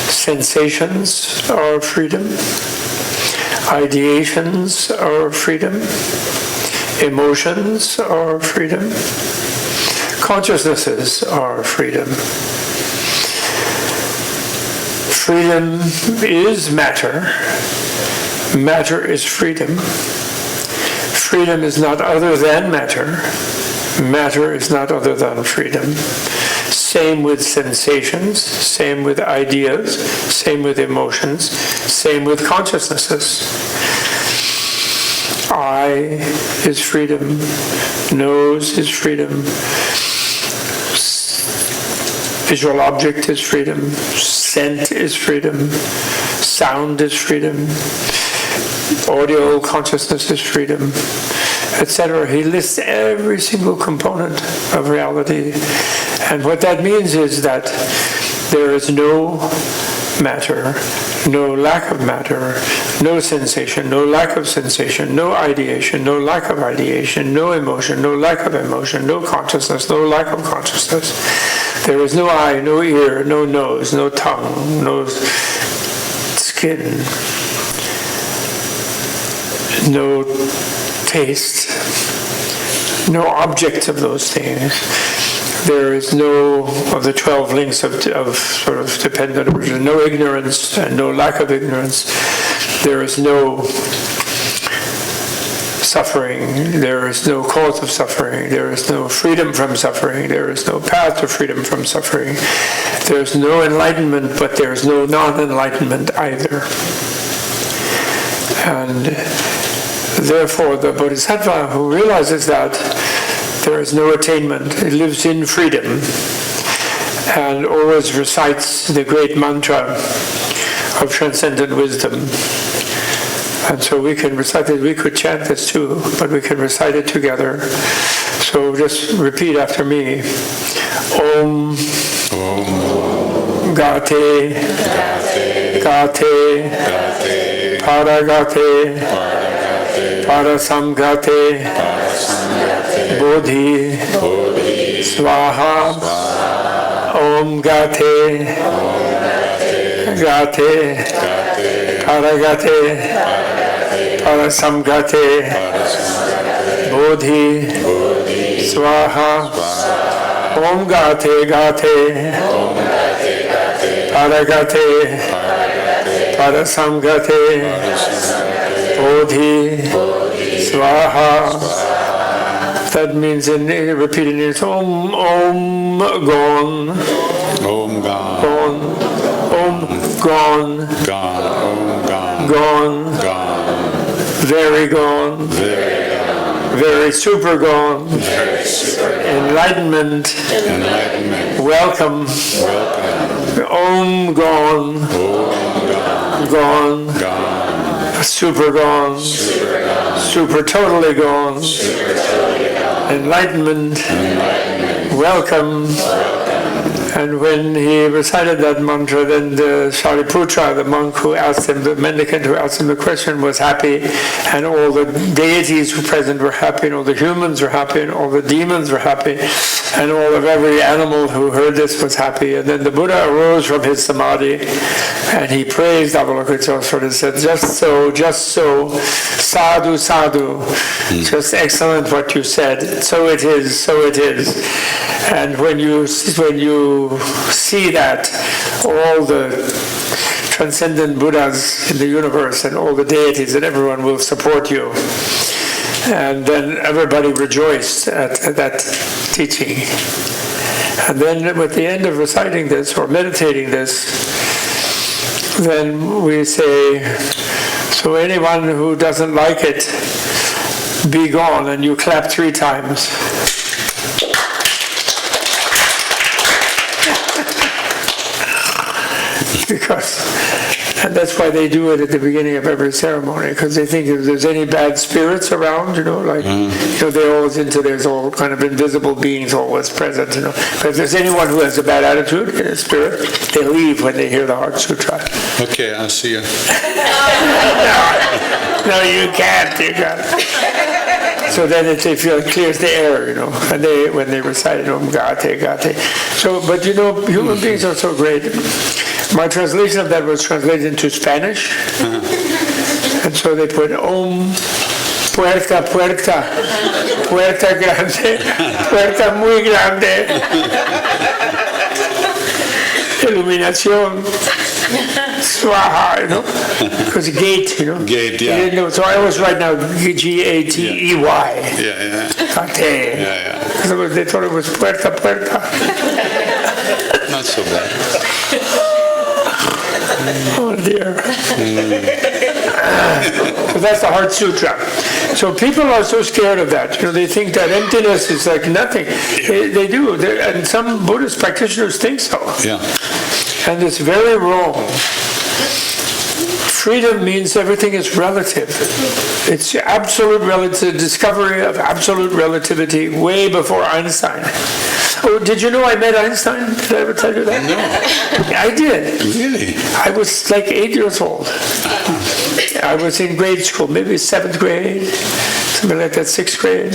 Sensations are freedom. Ideations are freedom. Emotions are freedom. Consciousnesses are freedom. Freedom is matter. Matter is freedom. Freedom is not other than matter. Matter is not other than freedom. Same with sensations, same with ideas, same with emotions, same with consciousnesses. Eye is freedom. Nose is freedom. Visual object is freedom. Scent is freedom. Sound is freedom. Audio consciousness is freedom, etc. He lists every single component of reality. And what that means is that there is no matter, no lack of matter, no sensation, no lack of sensation, no ideation, no lack of ideation, no emotion, no lack of emotion, no consciousness, no lack of consciousness. There is no eye, no ear, no nose, no tongue, no skin, no taste, no object of those things. There is no of the 12 links of sort of dependent origin, no ignorance and no lack of ignorance. There is no suffering. There is no cause of suffering. There is no freedom from suffering. There is no path to freedom from suffering. There is no enlightenment, but there is no non-enlightenment either. And therefore, the Bodhisattva who realizes that there is no attainment, he lives in freedom, and always recites the great mantra of transcendent wisdom. And so we can recite it, we could chant this too, but we can recite it together. So just repeat after me. Om, Gate, Gate, Paragate, Parasamgate, Bodhi, Swaha, Om Gate, Gate, Paragate, Parasamgate, Bodhi, Swaha, Om Gate Gate, Paragate, Parasamgate, Bodhi, Swaha. That means repeating it, Om, Om, gone. Om gone. Gone. Om, gone. Gone. Om gone. Gone. Gone. Very gone. Very gone. Very super gone. Very super gone. Enlightenment. Enlightenment. Welcome. Welcome. Om gone. Om gone. Gone. Gone. Super gone. Super gone. Super totally gone. Super totally gone. Enlightenment. Enlightenment. Welcome. Welcome. And when he recited that mantra, then the Shariputra, the monk who asked him, the mendicant who asked him the question, was happy, and all the deities who present were happy, and all the humans were happy, and all the demons were happy, and all of every animal who heard this was happy. And then the Buddha arose from his samadhi, and he praised Avalokitesvara and said, just so, sadhu, sadhu, just excellent what you said, so it is, so it is. And when you see that all the transcendent Buddhas in the universe and all the deities and everyone will support you, and then everybody rejoiced at that teaching. And then at the end of reciting this or meditating this, then we say, so anyone who doesn't like it, be gone, and you clap 3 times. Because, and that's why they do it at the beginning of every ceremony, because they think if there's any bad spirits around, they're always into, there's all kind of invisible beings always present, But if there's anyone who has a bad attitude, a spirit, they leave when they hear the Heart Sutra. Okay, I'll see you. No, you can't. So then it clears the air, and when they recite it, Om Gate Gate. So, but human beings are so great. My translation of that was translated into Spanish, and so they put Om Puerta Puerta Puerta Grande Puerta Muy Grande Iluminación Swaha, because gate, Gate, yeah. So I always write now G-A-T-E-Y. Yeah. Gate. Yeah. Because they thought it was Puerta Puerta. Not so bad. Oh dear. So that's the Heart Sutra. So people are so scared of that. They think that emptiness is like nothing. They do. And some Buddhist practitioners think so. Yeah. And it's very wrong. Freedom means everything is relative. It's absolute relative, discovery of absolute relativity way before Einstein. Oh, did you know I met Einstein? Did I ever tell you that? No. I did. Really? I was like 8 years old. I was in grade school, maybe 7th grade, something like that, 6th grade.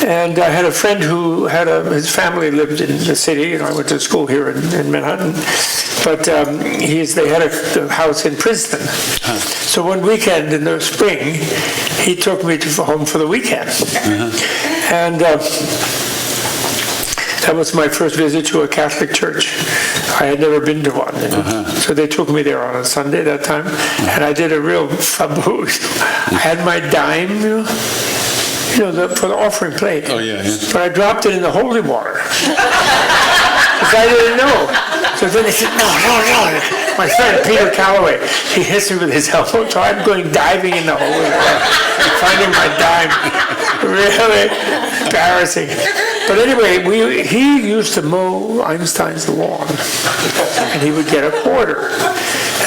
And I had a friend who had his family lived in the city, I went to school here in Manhattan, but they had a house in Princeton. So one weekend in the spring, he took me home for the weekend. And that was my first visit to a Catholic church. I had never been to one. So they took me there on a Sunday that time, and I did a real fabulous. I had my dime, for the offering plate. Oh, yeah. But I dropped it in the holy water. Because I didn't know. So then they said, no. My friend, Peter Calloway, he hits me with his elbow, so I'm going diving in the holy water, finding my dime. Really embarrassing. But anyway, he used to mow Einstein's lawn, and he would get a quarter.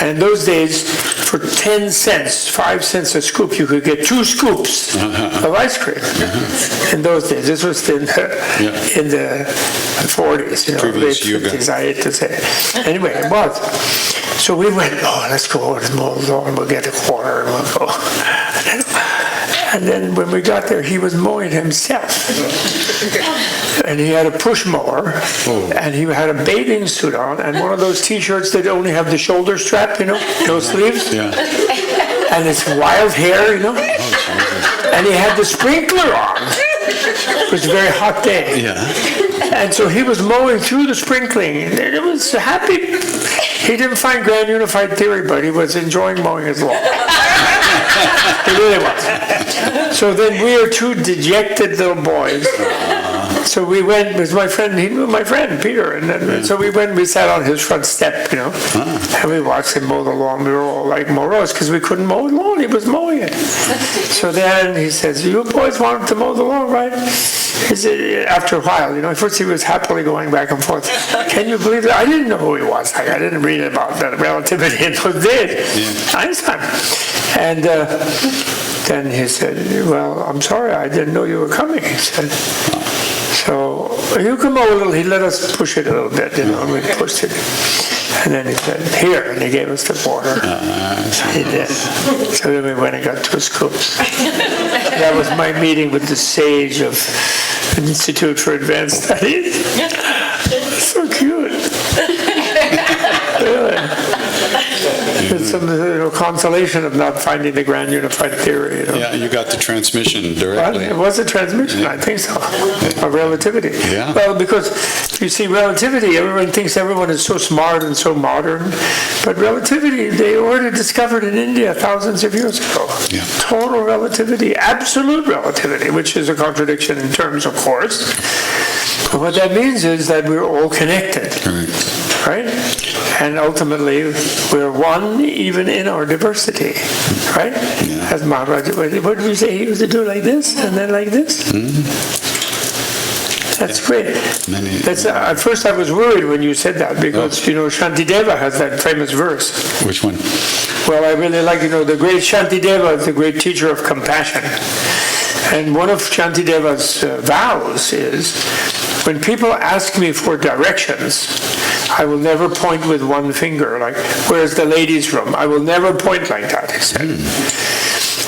And in those days, for 10 cents, 5 cents a scoop, you could get 2 scoops of ice cream. In those days, this was in the 40s, late 50s, I hate to say. Anyway, it was. So we went, let's go over to the lawn, we'll get a quarter, and we'll go. And then when we got there, he was mowing himself. And he had a push mower, and he had a bathing suit on, and one of those T-shirts that only have the shoulder strap, no sleeves. Yeah. And his wild hair, and he had the sprinkler on. It was a very hot day. Yeah. And so he was mowing through the sprinkling, and it was happy. He didn't find grand unified theory, but he was enjoying mowing his lawn. He really was. So then we are two dejected little boys. So we went with my friend Peter, and then, so we went and we sat on his front step, and we watched him mow the lawn. We were all like morose because we couldn't mow the lawn. He was mowing it. So then he says, "You boys wanted to mow the lawn, right?" He said, after a while, first he was happily going back and forth. Can you believe that? I didn't know who he was. I didn't read about that relativity until did Einstein. And then he said, "Well, I'm sorry, I didn't know you were coming." He said, "So you can mow a little." He let us push it a little bit, and we pushed it. And then he said, "Here," and he gave us the water. He did. So then we went and got to his scoops. That was my meeting with the sage of the Institute for Advanced Studies. So cute. Really. It's some consolation of not finding the grand unified theory. Yeah, you got the transmission directly. Well, it was a transmission, I think so, of relativity. Yeah. Well, because you see, relativity, everyone thinks everyone is so smart and so modern, but relativity, they already discovered in India thousands of years ago. Yeah. Total relativity, absolute relativity, which is a contradiction in terms, of course. But what that means is that we're all connected. Right? And ultimately, we're one even in our diversity, right? Yeah. As Maharaj, what did we say? He used to do like this and then like this? Mm-hmm. That's great. At first I was worried when you said that because, Shantideva has that famous verse. Which one? Well, I really like, the great Shantideva is the great teacher of compassion. And one of Shantideva's vows is, when people ask me for directions, I will never point with one finger, like, where's the ladies' room? I will never point like that, he said.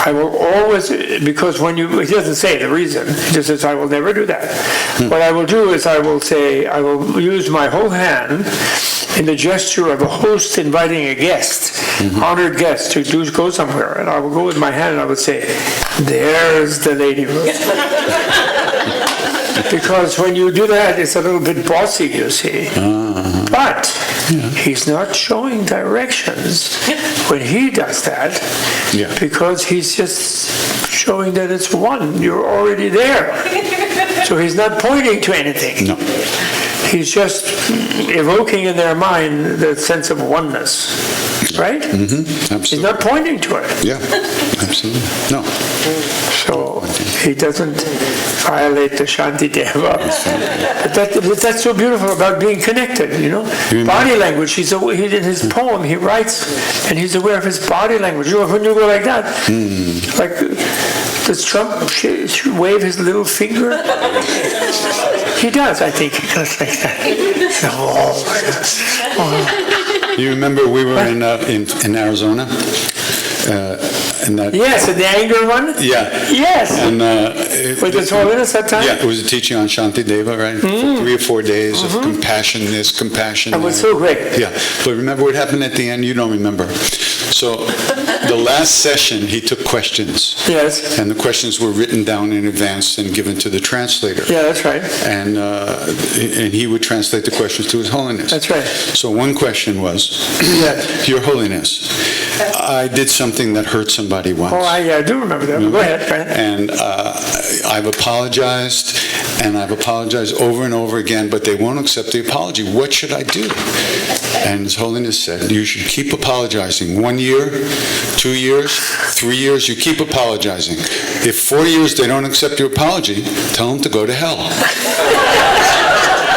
I will always, because he doesn't say the reason, he just says, I will never do that. What I will do is I will use my whole hand in the gesture of a host inviting a guest, honored guest to go somewhere, and I will go with my hand and I would say, there's the lady room. Because when you do that, it's a little bit bossy, you see. But he's not showing directions when he does that, because he's just showing that it's one. You're already there. So he's not pointing to anything. No. He's just evoking in their mind the sense of oneness. Right? Mm-hmm. Absolutely. He's not pointing to it. Yeah, absolutely. No. So he doesn't violate the Shantideva. But that's so beautiful about being connected, Body language. In his poem, he writes, and he's aware of his body language. When you go like that, like, does Trump wave his little finger? He does, I think. He goes like that. You remember we were in Arizona? Yes, and the anger one? Yeah. Yes. And with His Holiness that time? Yeah, it was a teaching on Shantideva, right? For 3 or 4 days of compassion, compassion. That was so great. Yeah. But remember what happened at the end? You don't remember. So the last session, he took questions. Yes. And the questions were written down in advance and given to the translator. Yeah, that's right. And he would translate the questions to His Holiness. That's right. So one question was, Your Holiness, I did something that hurt somebody once. Oh, I do remember that. Go ahead. And I've apologized, and I've apologized over and over again, but they won't accept the apology. What should I do? And His Holiness said, you should keep apologizing. 1 year, 2 years, 3 years, you keep apologizing. If 4 years they don't accept your apology, tell them to go to hell.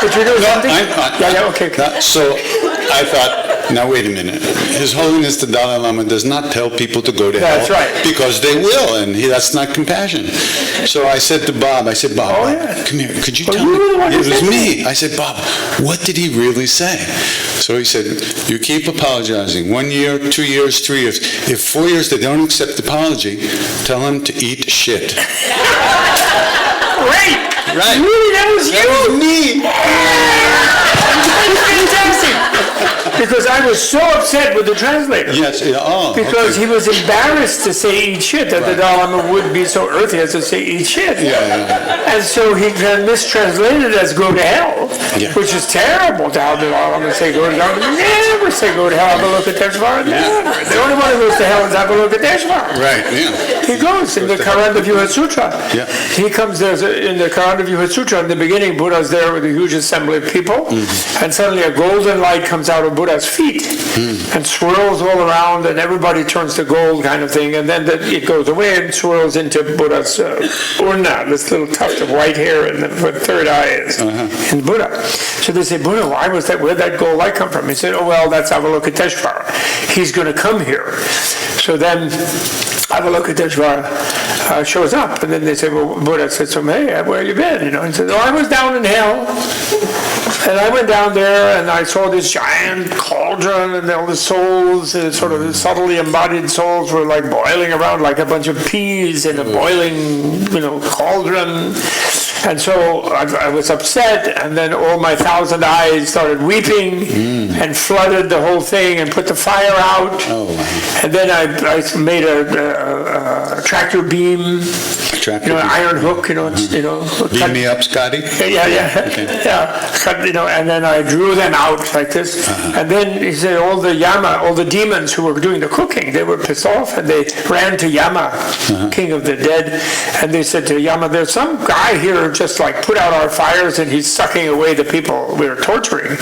Did you do something? Okay. So I thought, Now wait a minute. His Holiness the Dalai Lama does not tell people to go to That's hell right. because they will, and that's not compassion. So I said to Bob, Bob, Oh, Bob, yeah. come here. Could you Well, tell you me? were the one who It was said me. I said, Bob, what did he really say? So he said, you keep apologizing. 1 year, 2 years, 3 years. If 4 years they don't accept apology, tell them to eat shit. Great! Right. Really, that was you? That was me. Fantastic! Because I was so upset with the translator. Yes. Yeah, oh. Because okay. he was embarrassed to say eat shit, that the Dalai Lama would be so earthy as to say eat shit. Yeah. And so he mistranslated it as go to hell, Yeah. which is terrible to have the Dalai Lama say go to hell. Never say go to hell, Avalokiteshvara, never. The only one who goes to hell is Avalokiteshvara. Right. Yeah. He goes in the Karandavyuha Sutra. Yeah. He comes there in the Karandavyuha Sutra. In the beginning, Buddha's there with a huge assembly of people, and suddenly a golden light comes out of Buddha's feet and swirls all around, and everybody turns to gold, kind of thing. And then it goes away and swirls into Buddha's urna, this little tuft of white hair and the third eye is in Buddha. So they say, Buddha, why was that? Where'd that gold light come from? He said, oh well, that's Avalokiteshvara. He's going to come here. So then Avalokiteshvara shows up, and then they say, well, Buddha said, so hey, where have you been? You know, he said, oh, I was down in hell, and I went down there, and I saw this giant cauldron, and all the souls, sort of subtly embodied souls, were like boiling around like a bunch of peas in a boiling, cauldron. And so I was upset, and then all my 1,000 eyes started weeping and flooded the whole thing and put the fire out. Oh, wow. And then I made a tractor beam, an iron hook, Beam me up, Scotty. yeah. Cut, and then I drew them out like this. And then he said all the demons who were doing the cooking, they were pissed off, and they ran to Yama, king of the dead, and they said to Yama, there's some guy here just like put out our fires, and he's sucking away the people we were torturing,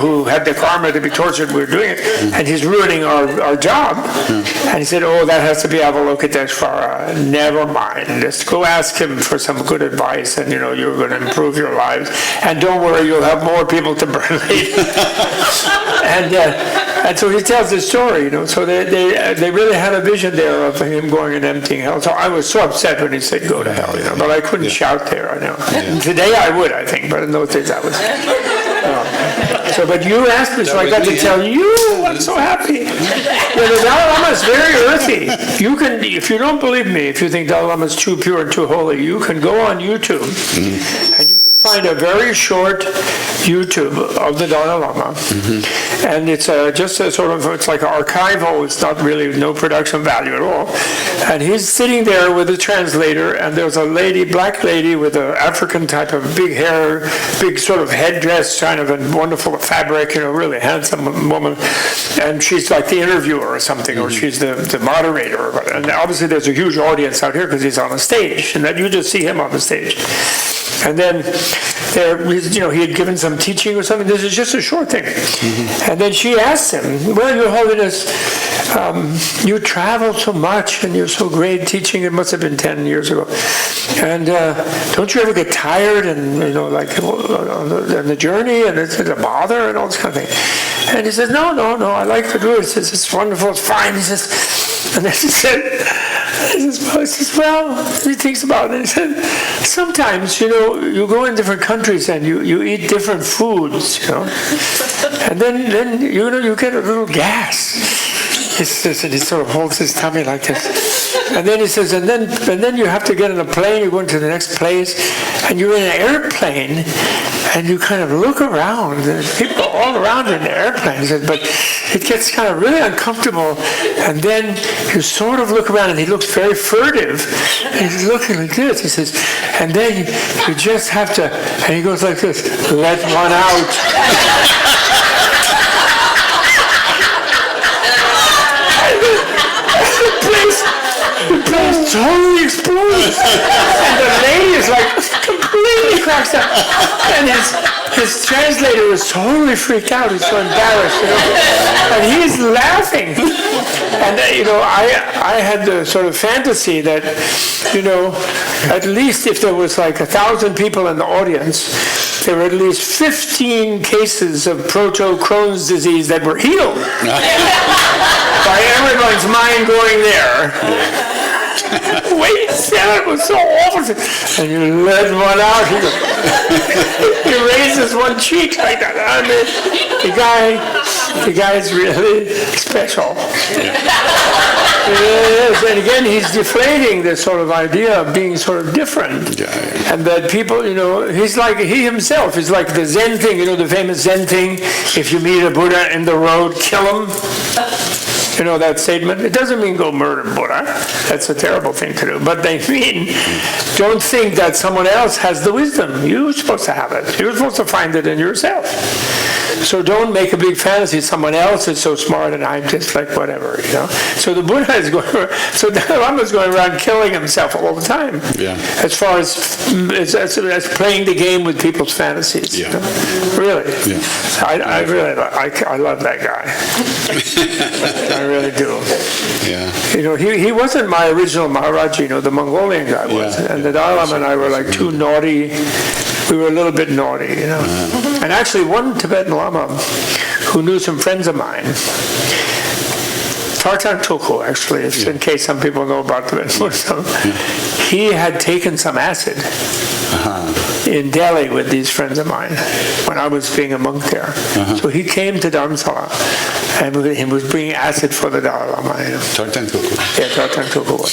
who had the karma to be tortured. We were doing it, and he's ruining our job. And he said, oh, that has to be Avalokiteshvara. Never mind. Just go ask him for some good advice, and you're going to improve your lives. And don't worry, you'll have more people to burn later. And so he tells this story, So they really had a vision there of him going and emptying hell. So I was so upset when he said go to hell, But I couldn't shout there. I know. Yeah. Today I would, I think, but in those days I was. But you asked me, so I got to tell you. I'm so happy. The Dalai Lama is very earthy. You can, if you don't believe me, if you think Dalai Lama is too pure and too holy, you can go on YouTube and you can find a very short YouTube of the Dalai Lama, and it's just a sort of, it's like archival. It's not really no production value at all. And he's sitting there with a translator, and there's a lady, black lady with an African type of big hair, big sort of headdress, kind of a wonderful fabric, really handsome woman, and she's like the interviewer or something, or she's the moderator. And obviously there's a huge audience out here because he's on a stage, and that you just see him on the stage. And then he had given some teaching or something. This is just a short thing. And then she asked him, well, Your Holiness, you travel so much and you're so great teaching. It must have been 10 years ago. And don't you ever get tired and, like on the journey, and it's a bother and all this kind of thing? And he says, no, I like to do it. He says, it's wonderful, it's fine. He says, and then he says, well, he thinks about it. He said, sometimes, you go in different countries and you eat different foods, and then you get a little gas. He says, and he sort of holds his tummy like this. And then he says, and then you have to get on a plane, you go into the next place, and you're in an airplane, and you kind of look around, and people are all around in the airplane. He says, but it gets kind of really uncomfortable, and then you sort of look around, and he looks very furtive, and he's looking like this. He says, and then you just have to, and he goes like this, let one out. The place totally explodes, and the lady is like completely cracks up, and his translator is totally freaked out. He's so embarrassed, and he's laughing. And I had the sort of fantasy that, at least if there was like 1,000 people in the audience, there were at least 15 cases of proto-Crohn's disease that were healed by everyone's mind going there. Wait, it was so awful. And you let one out. He raises one cheek like that. I mean, the guy is really special. Yes, and again, he's deflating this sort of idea of being sort of different. And that people, he himself is like the Zen thing, the famous Zen thing, if you meet a Buddha in the road, kill him. You know that statement? It doesn't mean go murder Buddha. That's a terrible thing to do. But they mean don't think that someone else has the wisdom. You're supposed to have it. You're supposed to find it in yourself. So don't make a big fantasy. Someone else is so smart and I'm just like whatever, So the Buddha is going, so the Lama is going around killing himself all the time. Yeah. As far as playing the game with people's fantasies. Yeah. Really. Yeah. I really, I love that guy. I really do. Yeah. He wasn't my original Maharaj, the Mongolian guy was. Yeah. And the Dalai Lama and I were like too naughty. We were a little bit naughty, And actually one Tibetan Lama who knew some friends of mine, Tartan Tuku, actually, in case some people know about Tibetan Buddhism, he had taken some acid in Delhi with these friends of mine when I was being a monk there. So he came to Dharamsala and he was bringing acid for the Dalai Lama. Tartan Tuku. Yeah, Tartan Tuku.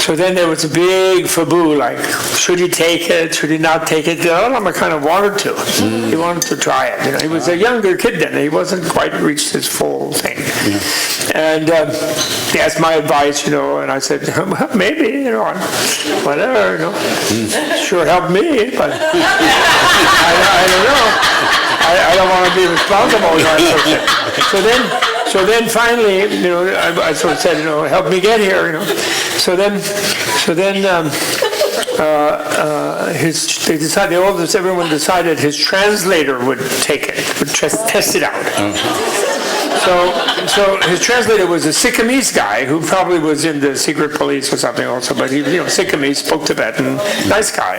So then there was a big faboo, like, should he take it, should he not take it? The Dalai Lama kind of wanted to. He wanted to try it. He was a younger kid then. He wasn't quite reached his full thing. And he asked my advice, and I said, well, maybe, whatever, Sure helped me, but I don't know. I don't want to be responsible. So then finally, I sort of said, help me get here, So then everyone decided his translator would take it, would test it out. So his translator was a Sikkimese guy who probably was in the secret police or something also, but he, Sikkimese, spoke Tibetan, nice guy.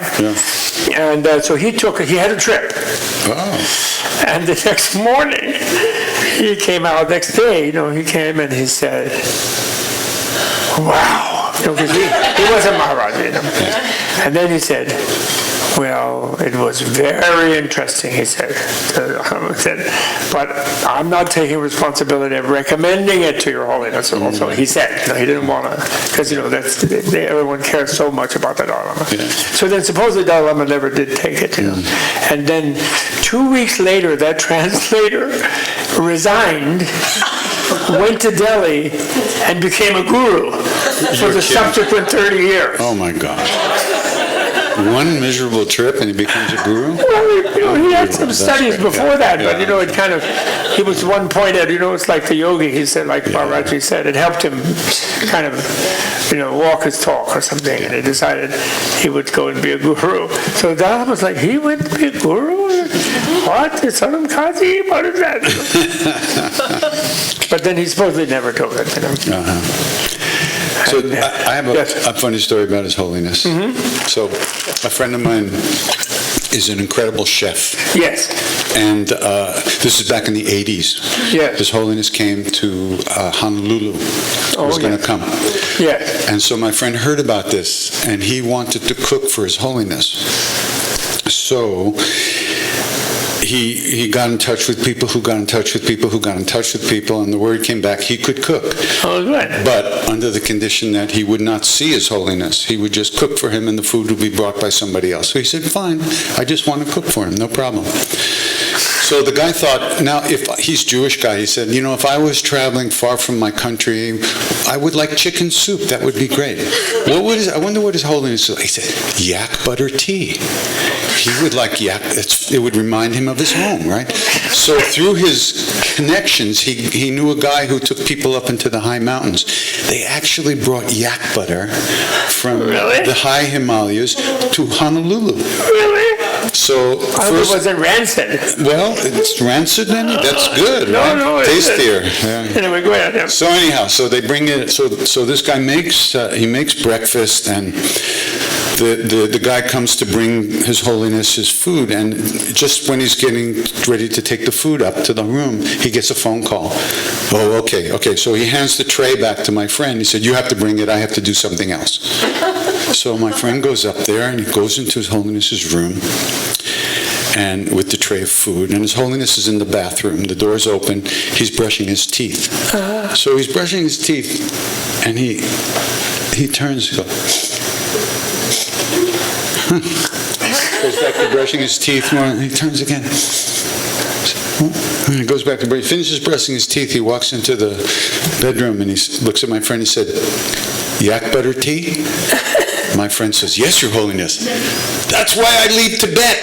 And so he had a trip. And the next morning, he came out, next day, he came and he said, wow, because he wasn't Maharaj, And then he said, well, it was very interesting, he said. But I'm not taking responsibility of recommending it to Your Holiness. Also, he said, he didn't want to, because everyone cares so much about the Dalai Lama. So then, supposedly Dalai Lama never did take it. And then 2 weeks later, that translator resigned, went to Delhi, and became a guru for the subsequent 30 years. Oh my God. One miserable trip and he becomes a guru? Well, he had some studies before that, but it kind of, he was one point at, it's like the yogi, he said, like Maharaji said, it helped him kind of, walk his talk or something, and he decided he would go and be a guru. So Dalai was like, he went to be a guru? What? Is Sanam Kazi? What is that? But then he supposedly never took it, So I have a funny story about His Holiness. So a friend of mine is an incredible chef. Yes. And this is back in the 80s. Yes. His Holiness came to Honolulu. He was going to come. Yes. And so my friend heard about this, and he wanted to cook for His Holiness. So he got in touch with people who got in touch with people who got in touch with people, and the word came back he could cook. Oh, good. But under the condition that he would not see His Holiness. He would just cook for him and the food would be brought by somebody else. So he said, fine, I just want to cook for him, no problem. So the guy thought, now if he's a Jewish guy, he said, if I was traveling far from my country, I would like chicken soup. That would be great. I wonder what His Holiness is. He said, yak butter tea. He would like yak. It would remind him of his home, right? So through his connections, he knew a guy who took people up into the high mountains. They actually brought yak butter from the high Himalayas to Honolulu. Really? So I hope it wasn't rancid. well, it's rancid in it. That's good, No, right? no, it's Tastier. Yeah. Anyway, go ahead. Yeah. So anyhow, so they bring it. So this guy makes he makes breakfast, and the guy comes to bring His Holiness his food, and just when he's getting ready to take the food up to the room, he gets a phone call. Oh, okay. So he hands the tray back to my friend. He said, "You have to bring it. I have to do something else." So my friend goes up there and he goes into His Holiness's room, and with the tray of food, and His Holiness is in the bathroom. The door's open. He's brushing his teeth. So he's brushing his teeth, and he turns. Goes back to brushing his teeth more, and he turns again. And he goes back to brush. He finishes brushing his teeth. He walks into the bedroom and he looks at my friend. He said, "Yak butter tea?" My friend says, "Yes, Your Holiness. That's why I leave Tibet."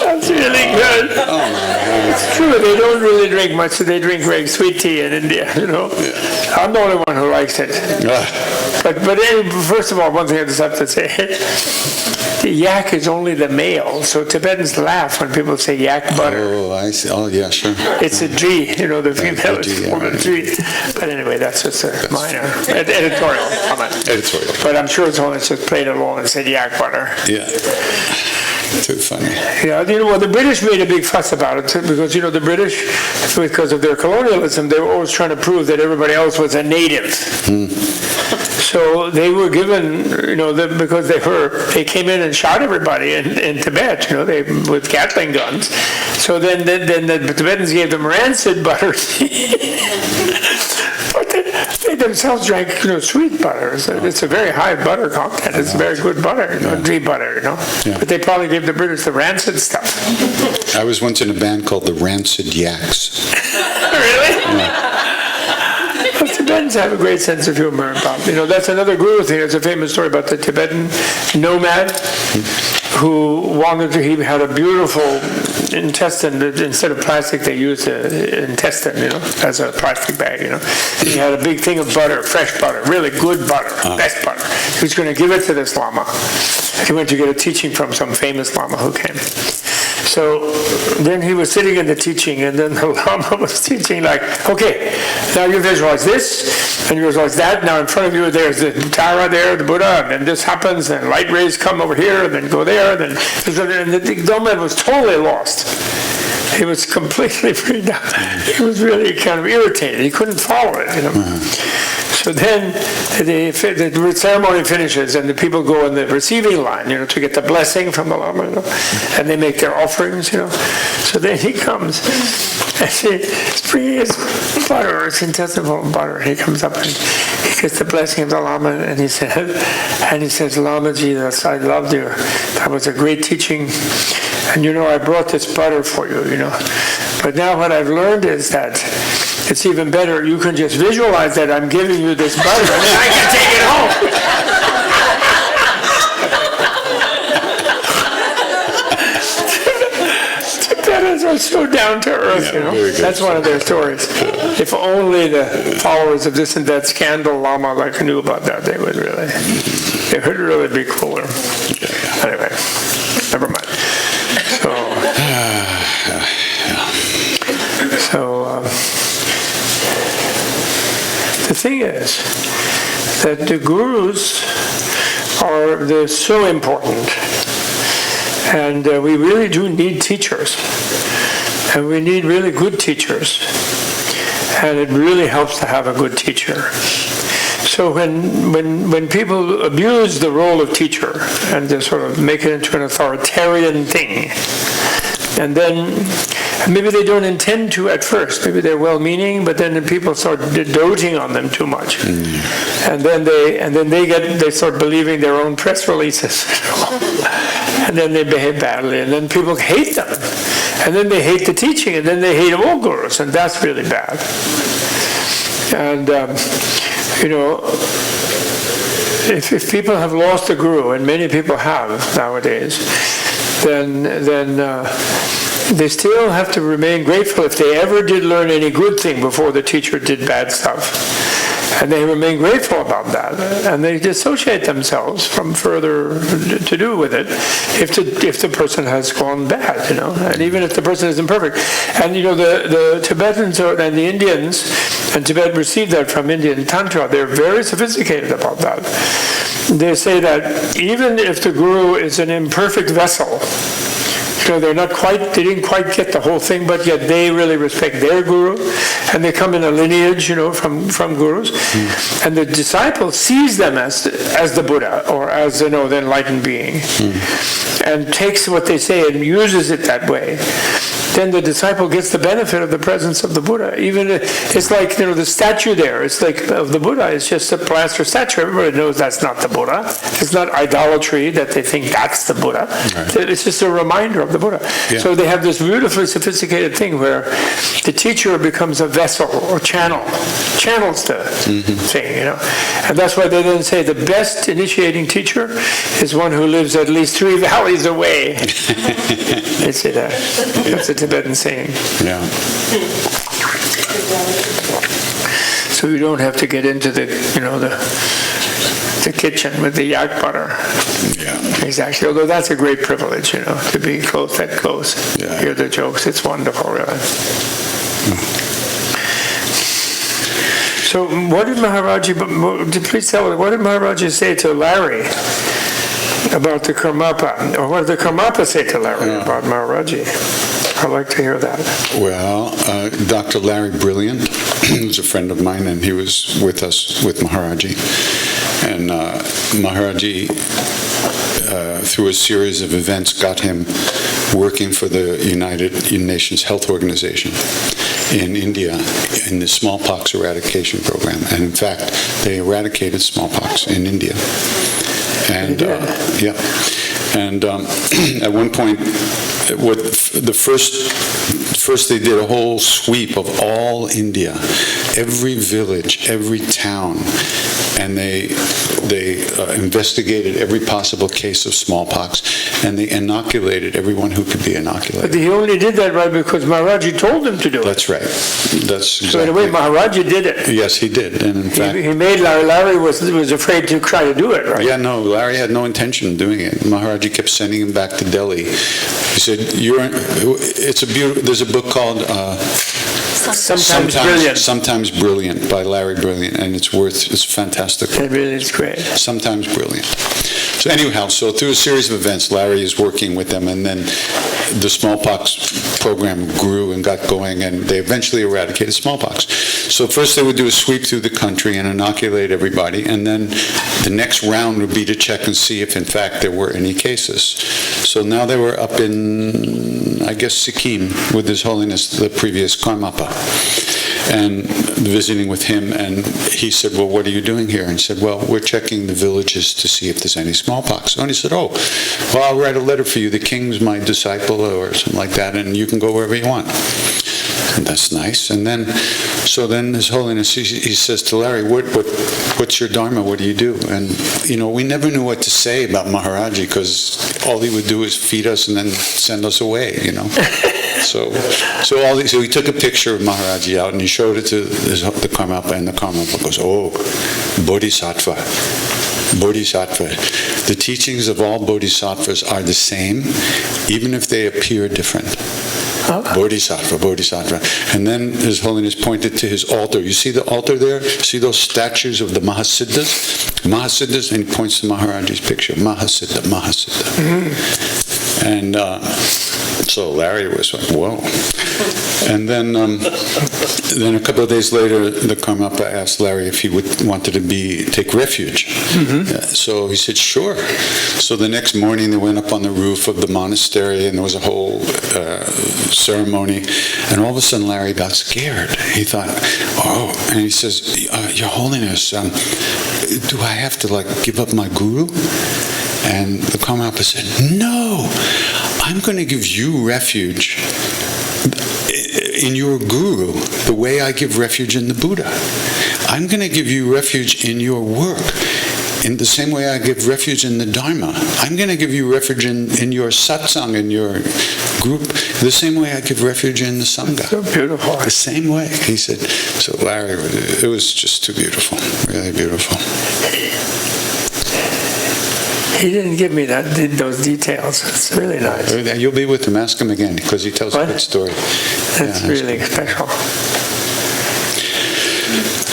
That's really good. Oh, my God. It's true. They don't really drink much. They drink very sweet tea in India, you know. I'm the only one who likes it. But anyway, first of all, one thing I just have to say, the yak is only the male, so Tibetans laugh when people say yak butter. Oh, I see. Oh, yeah, sure. It's a G, you know, the female is form of G. But anyway, that's just a minor editorial comment. Editorial. But I'm sure it's only just played along and said yak butter. Yeah. Too funny. Yeah, you know, well, the British made a big fuss about it because, you know, the British, because of their colonialism, they were always trying to prove that everybody else was a native. So they were given, you know, because they came in and shot everybody in Tibet, you know, with Gatling guns. So then the Tibetans gave them rancid butter. But they themselves drank, you know, sweet butter. It's a very high butter content. It's very good butter, you know, ghee butter, you know. Yeah. But they probably gave the British the rancid stuff. I was once in a band called the Rancid Yaks. Really? Well, Tibetans have a great sense of humor. You know, that's another guru thing. There's a famous story about the Tibetan nomad who he had a beautiful intestine. Instead of plastic, they used an intestine, you know, as a plastic bag, you know. He had a big thing of butter, fresh butter, really good butter, best butter. He was going to give it to this Lama. He went to get a teaching from some famous Lama who came. So then he was sitting in the teaching, and then the Lama was teaching like, okay, now you visualize this, and you visualize that. Now in front of you, there's the Tara there, the Buddha, and then this happens, and light rays come over here, and then go there, and the Nomad was totally lost. He was completely freaked out. He was really kind of irritated. He couldn't follow it, you know. So then the ceremony finishes, and the people go in the receiving line, you know, to get the blessing from the Lama, you know, and they make their offerings, you know. So then he comes, and he's bringing his butter, his intestinal butter. He comes up and he gets the blessing of the Lama, and he says, "Lama Jesus, I loved you. That was a great teaching. And you know, I brought this butter for you, you know. But now what I've learned is that it's even better. You can just visualize that I'm giving you this butter, and then I can take it home." Tibetans are so down to earth, you know. That's one of their stories. If only the followers of this and that scandal Lama like knew about that, they would really be cooler. Anyway, never mind. So the thing is that the gurus they're so important, and we really do need teachers, and we need really good teachers, and it really helps to have a good teacher. So when people abuse the role of teacher and they sort of make it into an authoritarian thing, and then maybe they don't intend to at first, maybe they're well-meaning, but then people start doting on them too much, and then they start believing their own press releases, and then they behave badly, and then people hate them, and then they hate the teaching, and then they hate all gurus, and that's really bad. And you know, if people have lost a guru, and many people have nowadays, then they still have to remain grateful if they ever did learn any good thing before the teacher did bad stuff. And they remain grateful about that, and they dissociate themselves from further to do with it if the person has gone bad, and even if the person is imperfect. And the Tibetans and the Indians, and Tibet received that from Indian Tantra, they're very sophisticated about that. They say that even if the guru is an imperfect vessel, they didn't quite get the whole thing, but yet they really respect their guru, and they come in a lineage, from gurus. And the disciple sees them as the Buddha, or as, the enlightened being, and takes what they say and uses it that way. Then the disciple gets the benefit of the presence of the Buddha. Even it's like, the statue there, it's like of the Buddha, it's just a plaster statue. Everybody knows that's not the Buddha. It's not idolatry that they think that's the Buddha. Right. It's just a reminder of the Buddha. Yeah. So they have this beautifully sophisticated thing where the teacher becomes a vessel or channels the thing, And that's why they then say the best initiating teacher is one who lives at least 3 valleys away. They say that. That's a Tibetan saying. Yeah. So you don't have to get into the kitchen with the yak butter. Yeah. Exactly. Although that's a great privilege, to be that close. Yeah. Hear the jokes. It's wonderful, really. So what did Maharaji, please tell me, what did Maharaji say to Larry about the Karmapa? Or what did the Karmapa say to Larry about Maharaji? I'd like to hear that. Well, Dr. Larry Brilliant, who's a friend of mine, and he was with us with Maharaji. And Maharaji, through a series of events, got him working for the United Nations Health Organization in India in the smallpox eradication program. And in fact, they eradicated smallpox in India. And at one point, first they did a whole sweep of all India, every village, every town, and they investigated every possible case of smallpox, and they inoculated everyone who could be inoculated. But he only did that, right, because Maharaji told him to do it. That's right. That's exactly. So in a way, Maharaji did it. Yes, he did, and in fact, he made Larry. Larry was afraid to try to do it, right? Yeah, no, Larry had no intention of doing it. Maharaji kept sending him back to Delhi. He said, there's a book called Sometimes Brilliant by Larry Brilliant, and it's fantastic. It really is great. Sometimes Brilliant. So anyhow, through a series of events, Larry is working with them, and then the smallpox program grew and got going, and they eventually eradicated smallpox. So first they would do a sweep through the country and inoculate everybody, and then the next round would be to check and see if in fact there were any cases. So now they were up in, I guess, Sikkim with His Holiness the previous Karmapa, and visiting with him, and he said, well, what are you doing here? And he said, well, we're checking the villages to see if there's any smallpox. And he said, oh, well, I'll write a letter for you. The king's my disciple, or something like that, and you can go wherever you want. And that's nice. And then, His Holiness, he says to Larry, what's your dharma? What do you do? And, we never knew what to say about Maharaji, because all he would do is feed us and then send us away, So he took a picture of Maharaji out and he showed it to the Karmapa, and the Karmapa goes, oh, Bodhisattva. The teachings of all bodhisattvas are the same, even if they appear different. Bodhisattva. And then His Holiness pointed to his altar. You see the altar there? See those statues of the Mahasiddhas? And he points to Maharaji's picture. Mahasiddha. And so Larry was like, whoa. And then a couple of days later, the Karmapa asked Larry if he wanted to take refuge. So he said, sure. So the next morning, they went up on the roof of the monastery, and there was a whole ceremony. And all of a sudden, Larry got scared. He thought, oh, and he says, Your Holiness, do I have to give up my guru? And the Karmapa said, no, I'm going to give you refuge in your guru, the way I give refuge in the Buddha. I'm going to give you refuge in your work, in the same way I give refuge in the Dharma. I'm going to give you refuge in your satsang, in your group, the same way I give refuge in the Sangha. So beautiful. The same way. He said, so Larry, it was just too beautiful, really beautiful. He didn't give me those details. It's really nice. You'll be with him, ask him again, because he tells a good story. That's really special.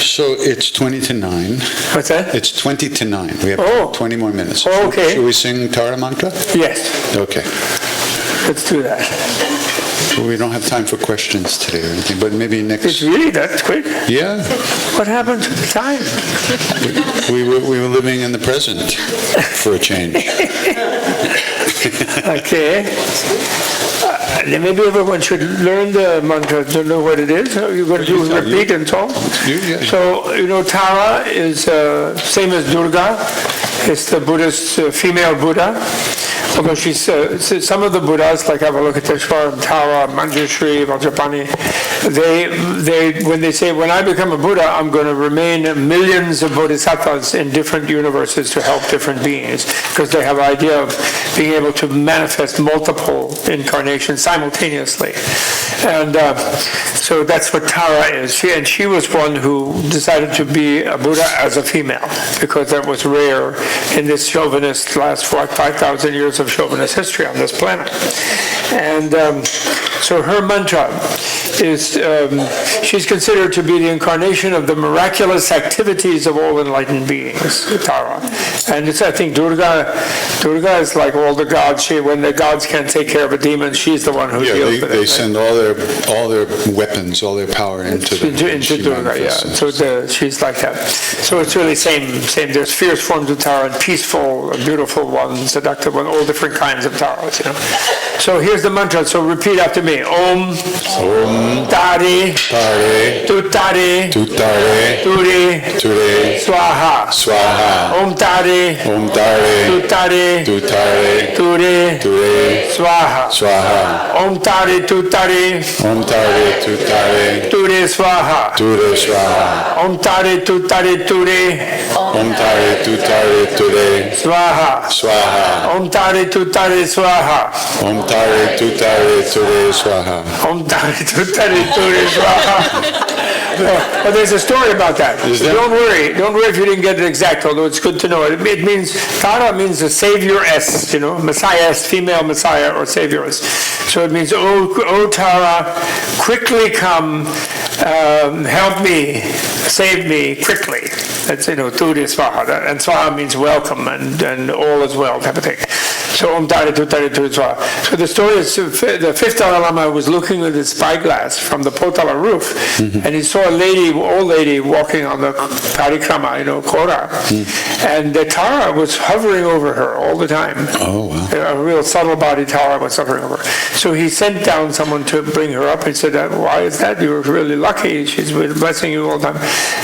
So it's 20 to 9. What's that? It's 20 to 9. We have 20 more minutes. Oh, okay. Should we sing Tara Mantra? Yes. Okay. Let's do that. We don't have time for questions today or anything, but maybe next... It's really that quick? Yeah. What happened to the time? We were living in the present for a change. Okay. Maybe everyone should learn the mantra to know what it is. You're going to do repeat and so on. So, Tara is same as Durga. It's the Buddhist female Buddha. Although she's, some of the Buddhas, like Avalokiteshvara, Tara, Manjushri, Vajrapani, when they say, when I become a Buddha, I'm going to remain millions of bodhisattvas in different universes to help different beings, because they have an idea of being able to manifest multiple incarnations simultaneously. And so that's what Tara is. She was one who decided to be a Buddha as a female, because that was rare in this chauvinist last 5,000 years of chauvinist history on this planet. And so her mantra is, she's considered to be the incarnation of the miraculous activities of all enlightened beings, Tara. And it's, I think Durga is like all the gods. When the gods can't take care of a demon, she's the one who deals with it. They send all their weapons, all their power into Durga, yeah. So she's like that. So it's really same. There's fierce forms of Tara and peaceful, beautiful ones, seductive ones, all different kinds of Taras, So here's the mantra. So repeat after me. Om Tare Tutare Ture Swaha. Om Tare Tutare Ture Swaha. Om Tare Tutare Ture Swaha. Om Tare Tutare Ture Swaha. Om Tare Tutare Swaha. Om Tare Tutare Swaha. Om Tare Tutare Swaha. Well, there's a story about that. Don't worry if you didn't get it exact, although it's good to know it. It means, Tara means a savioress, messiahess, female messiah or savioress. So it means, oh Tara, quickly come, help me, save me quickly. That's, Turi Swaha. And Swaha means welcome and all is well type of thing. So Om Tare Tutare Turi Swaha. So the story is, the fifth Dalai Lama was looking with his spyglass from the Potala roof, and he saw an old lady walking on the parikrama, Kora, and the Tara was hovering over her all the time. Oh, wow. A real subtle body Tara was hovering over her. So he sent down someone to bring her up. He said, why is that? You were really lucky. She's blessing you all the time.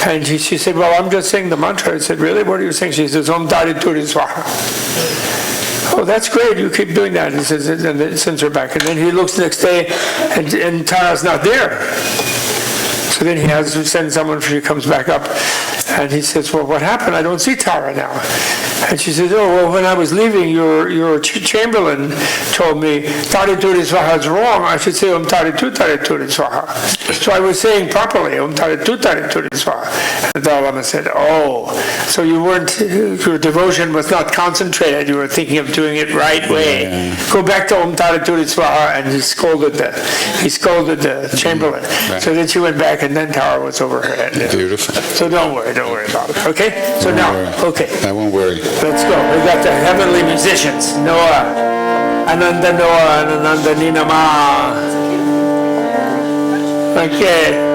And she said, well, I'm just saying the mantra. I said, really? What are you saying? She says, Om Tare Turi Swaha. Oh, that's great. You keep doing that. He says, and then sends her back. And then he looks the next day, and Tara's not there. So then he has to send someone. She comes back up, and he says, well, what happened? I don't see Tara now. And she says, oh, well, when I was leaving, your chamberlain told me, Tare Turi Swaha is wrong. I should say, Om Tare Tutare Turi Swaha. So I was saying properly, Om Tare Tutare Turi Swaha. And the Dalai Lama said, oh, so your devotion was not concentrated. You were thinking of doing it right way. Yeah. Go back to Om Tare Turi Swaha. And he scolded the chamberlain. Right. So then she went back, and then Tara was over her head. Beautiful. So don't worry about it. Okay? So now, okay. I won't worry. Let's go. We got the heavenly musicians. Noah, Ananda Noah, and Ananda Ninama. Okay.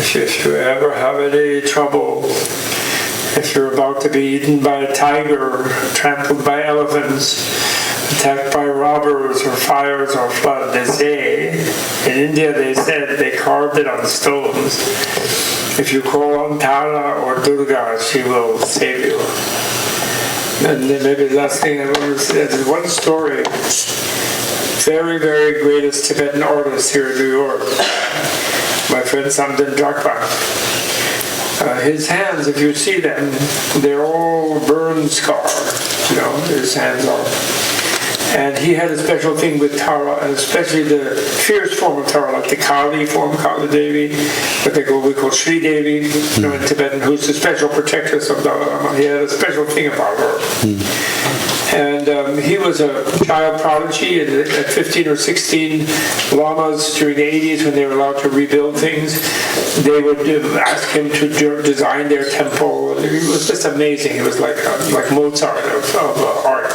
If you ever have any trouble, if you're about to be eaten by a tiger, trampled by elephants, attacked by robbers or fires or flood, they say, in India they said they carved it on stones. If you call on Tara or Durga, she will save you. And then maybe the last thing I want to say, there's one story. Very, very greatest Tibetan artist here in New York, my friend Samden Drakpa. His hands, if you see them, they're all burn scarred, his hands are. And he had a special thing with Tara, and especially the fierce form of Tara, like the Kali form, Kali Devi, what we call Sri Devi, in Tibetan, who's the special protectress of Dalai Lama. He had a special thing about her. And he was a child prodigy, and at 15 or 16, lamas during the 80s, when they were allowed to rebuild things, they would ask him to design their temple. It was just amazing. It was like Mozart of art,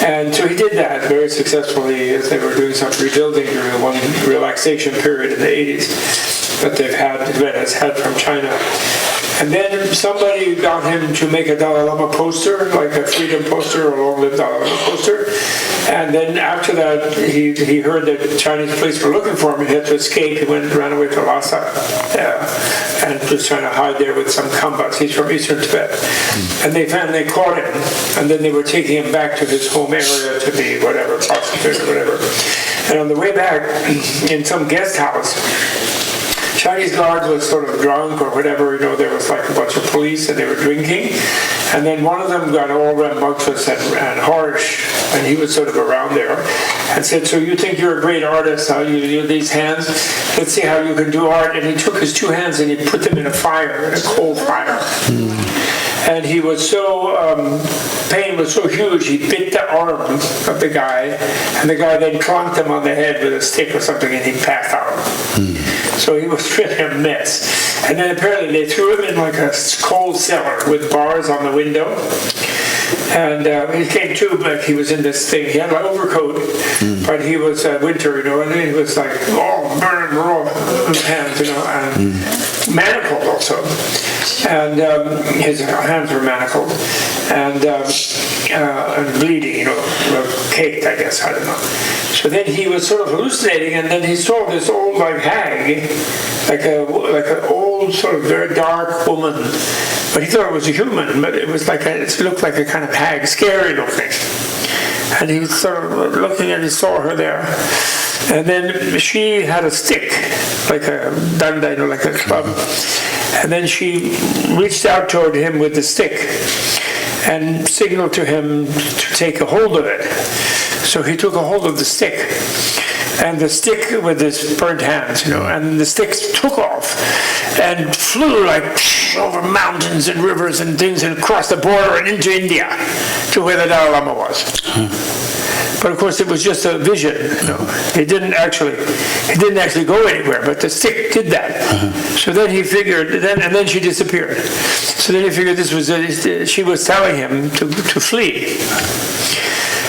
And so he did that very successfully as they were doing some rebuilding during one relaxation period in the 80s that Tibet has had from China. And then somebody got him to make a Dalai Lama poster, like a freedom poster or long live Dalai Lama poster. And then after that, he heard that the Chinese police were looking for him. He had to escape. He ran away to Lhasa and was trying to hide there with some Khambas. He's from eastern Tibet. And they caught him. And then they were taking him back to his home area to be whatever, prostitute or whatever. And on the way back, in some guest house, Chinese guard was sort of drunk or whatever, there was like a bunch of police and they were drinking. And then one of them got all rambunctious and harsh, and he was sort of around there, and said, so you think you're a great artist, how you use these hands? Let's see how you can do art. And he took his two hands and he put them in a fire, in a coal fire. And he was so, pain was so huge, he bit the arm of the guy, and the guy then clonked him on the head with a stick or something, and he passed out. So he was really a mess. And then apparently they threw him in like a coal cellar with bars on the window. And he came to, like he was in this thing. He had an overcoat, but he was winter, and he was like all burning raw hands, and manacled also. And his hands were manacled and bleeding, caked, I guess, I don't know. So then he was sort of hallucinating, and then he saw this old hag, like an old sort of very dark woman. But he thought it was a human, but it was it looked like a kind of hag, scary looking. And he was sort of looking and he saw her there. And then she had a stick, like a danda, like a club. And then she reached out toward him with the stick and signaled to him to take a hold of it. So he took a hold of the stick, and the stick with his burnt hands, and the stick took off and flew over mountains and rivers and things and across the border and into India to where the Dalai Lama was. But of course, it was just a vision. It didn't actually go anywhere. But the stick did that. So then he figured. And then she disappeared. So then he figured this was she was telling him to flee.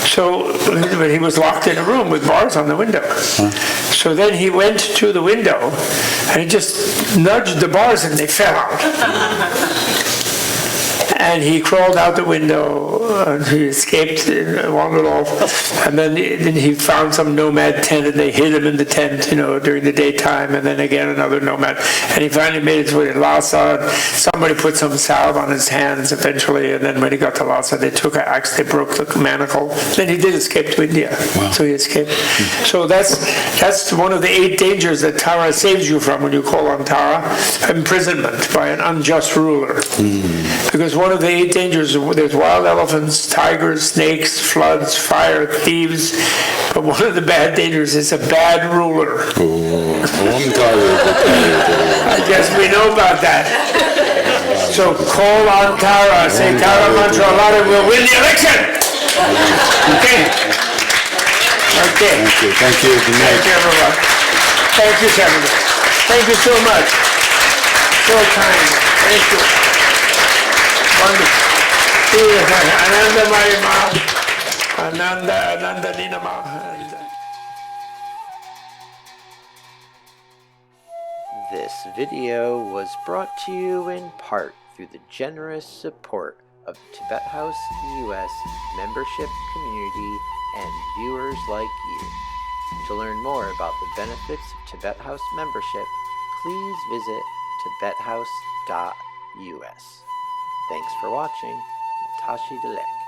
So, but he was locked in a room with bars on the window. So then he went to the window, and he just nudged the bars, and they fell out. And he crawled out the window, and he escaped, wandered off, and then he found some nomad tent, and they hid him in the tent, during the daytime, and then again another nomad, and he finally made his way to Lhasa. Somebody put some salve on his hands eventually, and then when he got to Lhasa, they took an axe, they broke the manacle. Then he did escape to India. Wow. So he escaped. So that's one of the 8 dangers that Tara saves you from when you call on Tara: imprisonment by an unjust ruler. Because one of the 8 dangers, there's wild elephants, tigers, snakes, floods, fire, thieves. But one of the bad dangers is a bad ruler. I guess we know about that. So call on Tara, say Tara mantra a lot, and we'll win the election. Okay. Okay. Thank you. Good night. Thank you, everyone. Thank you, Senator. Thank you so much. So kind. Thank you. Wonderful. Ananda Marima, Ananda Ninama. This video was brought to you in part through the generous support of the Tibet House US membership community and viewers like you. To learn more about the benefits of Tibet House membership, please visit tibethouse.us. Thanks for watching. Tashi Delek.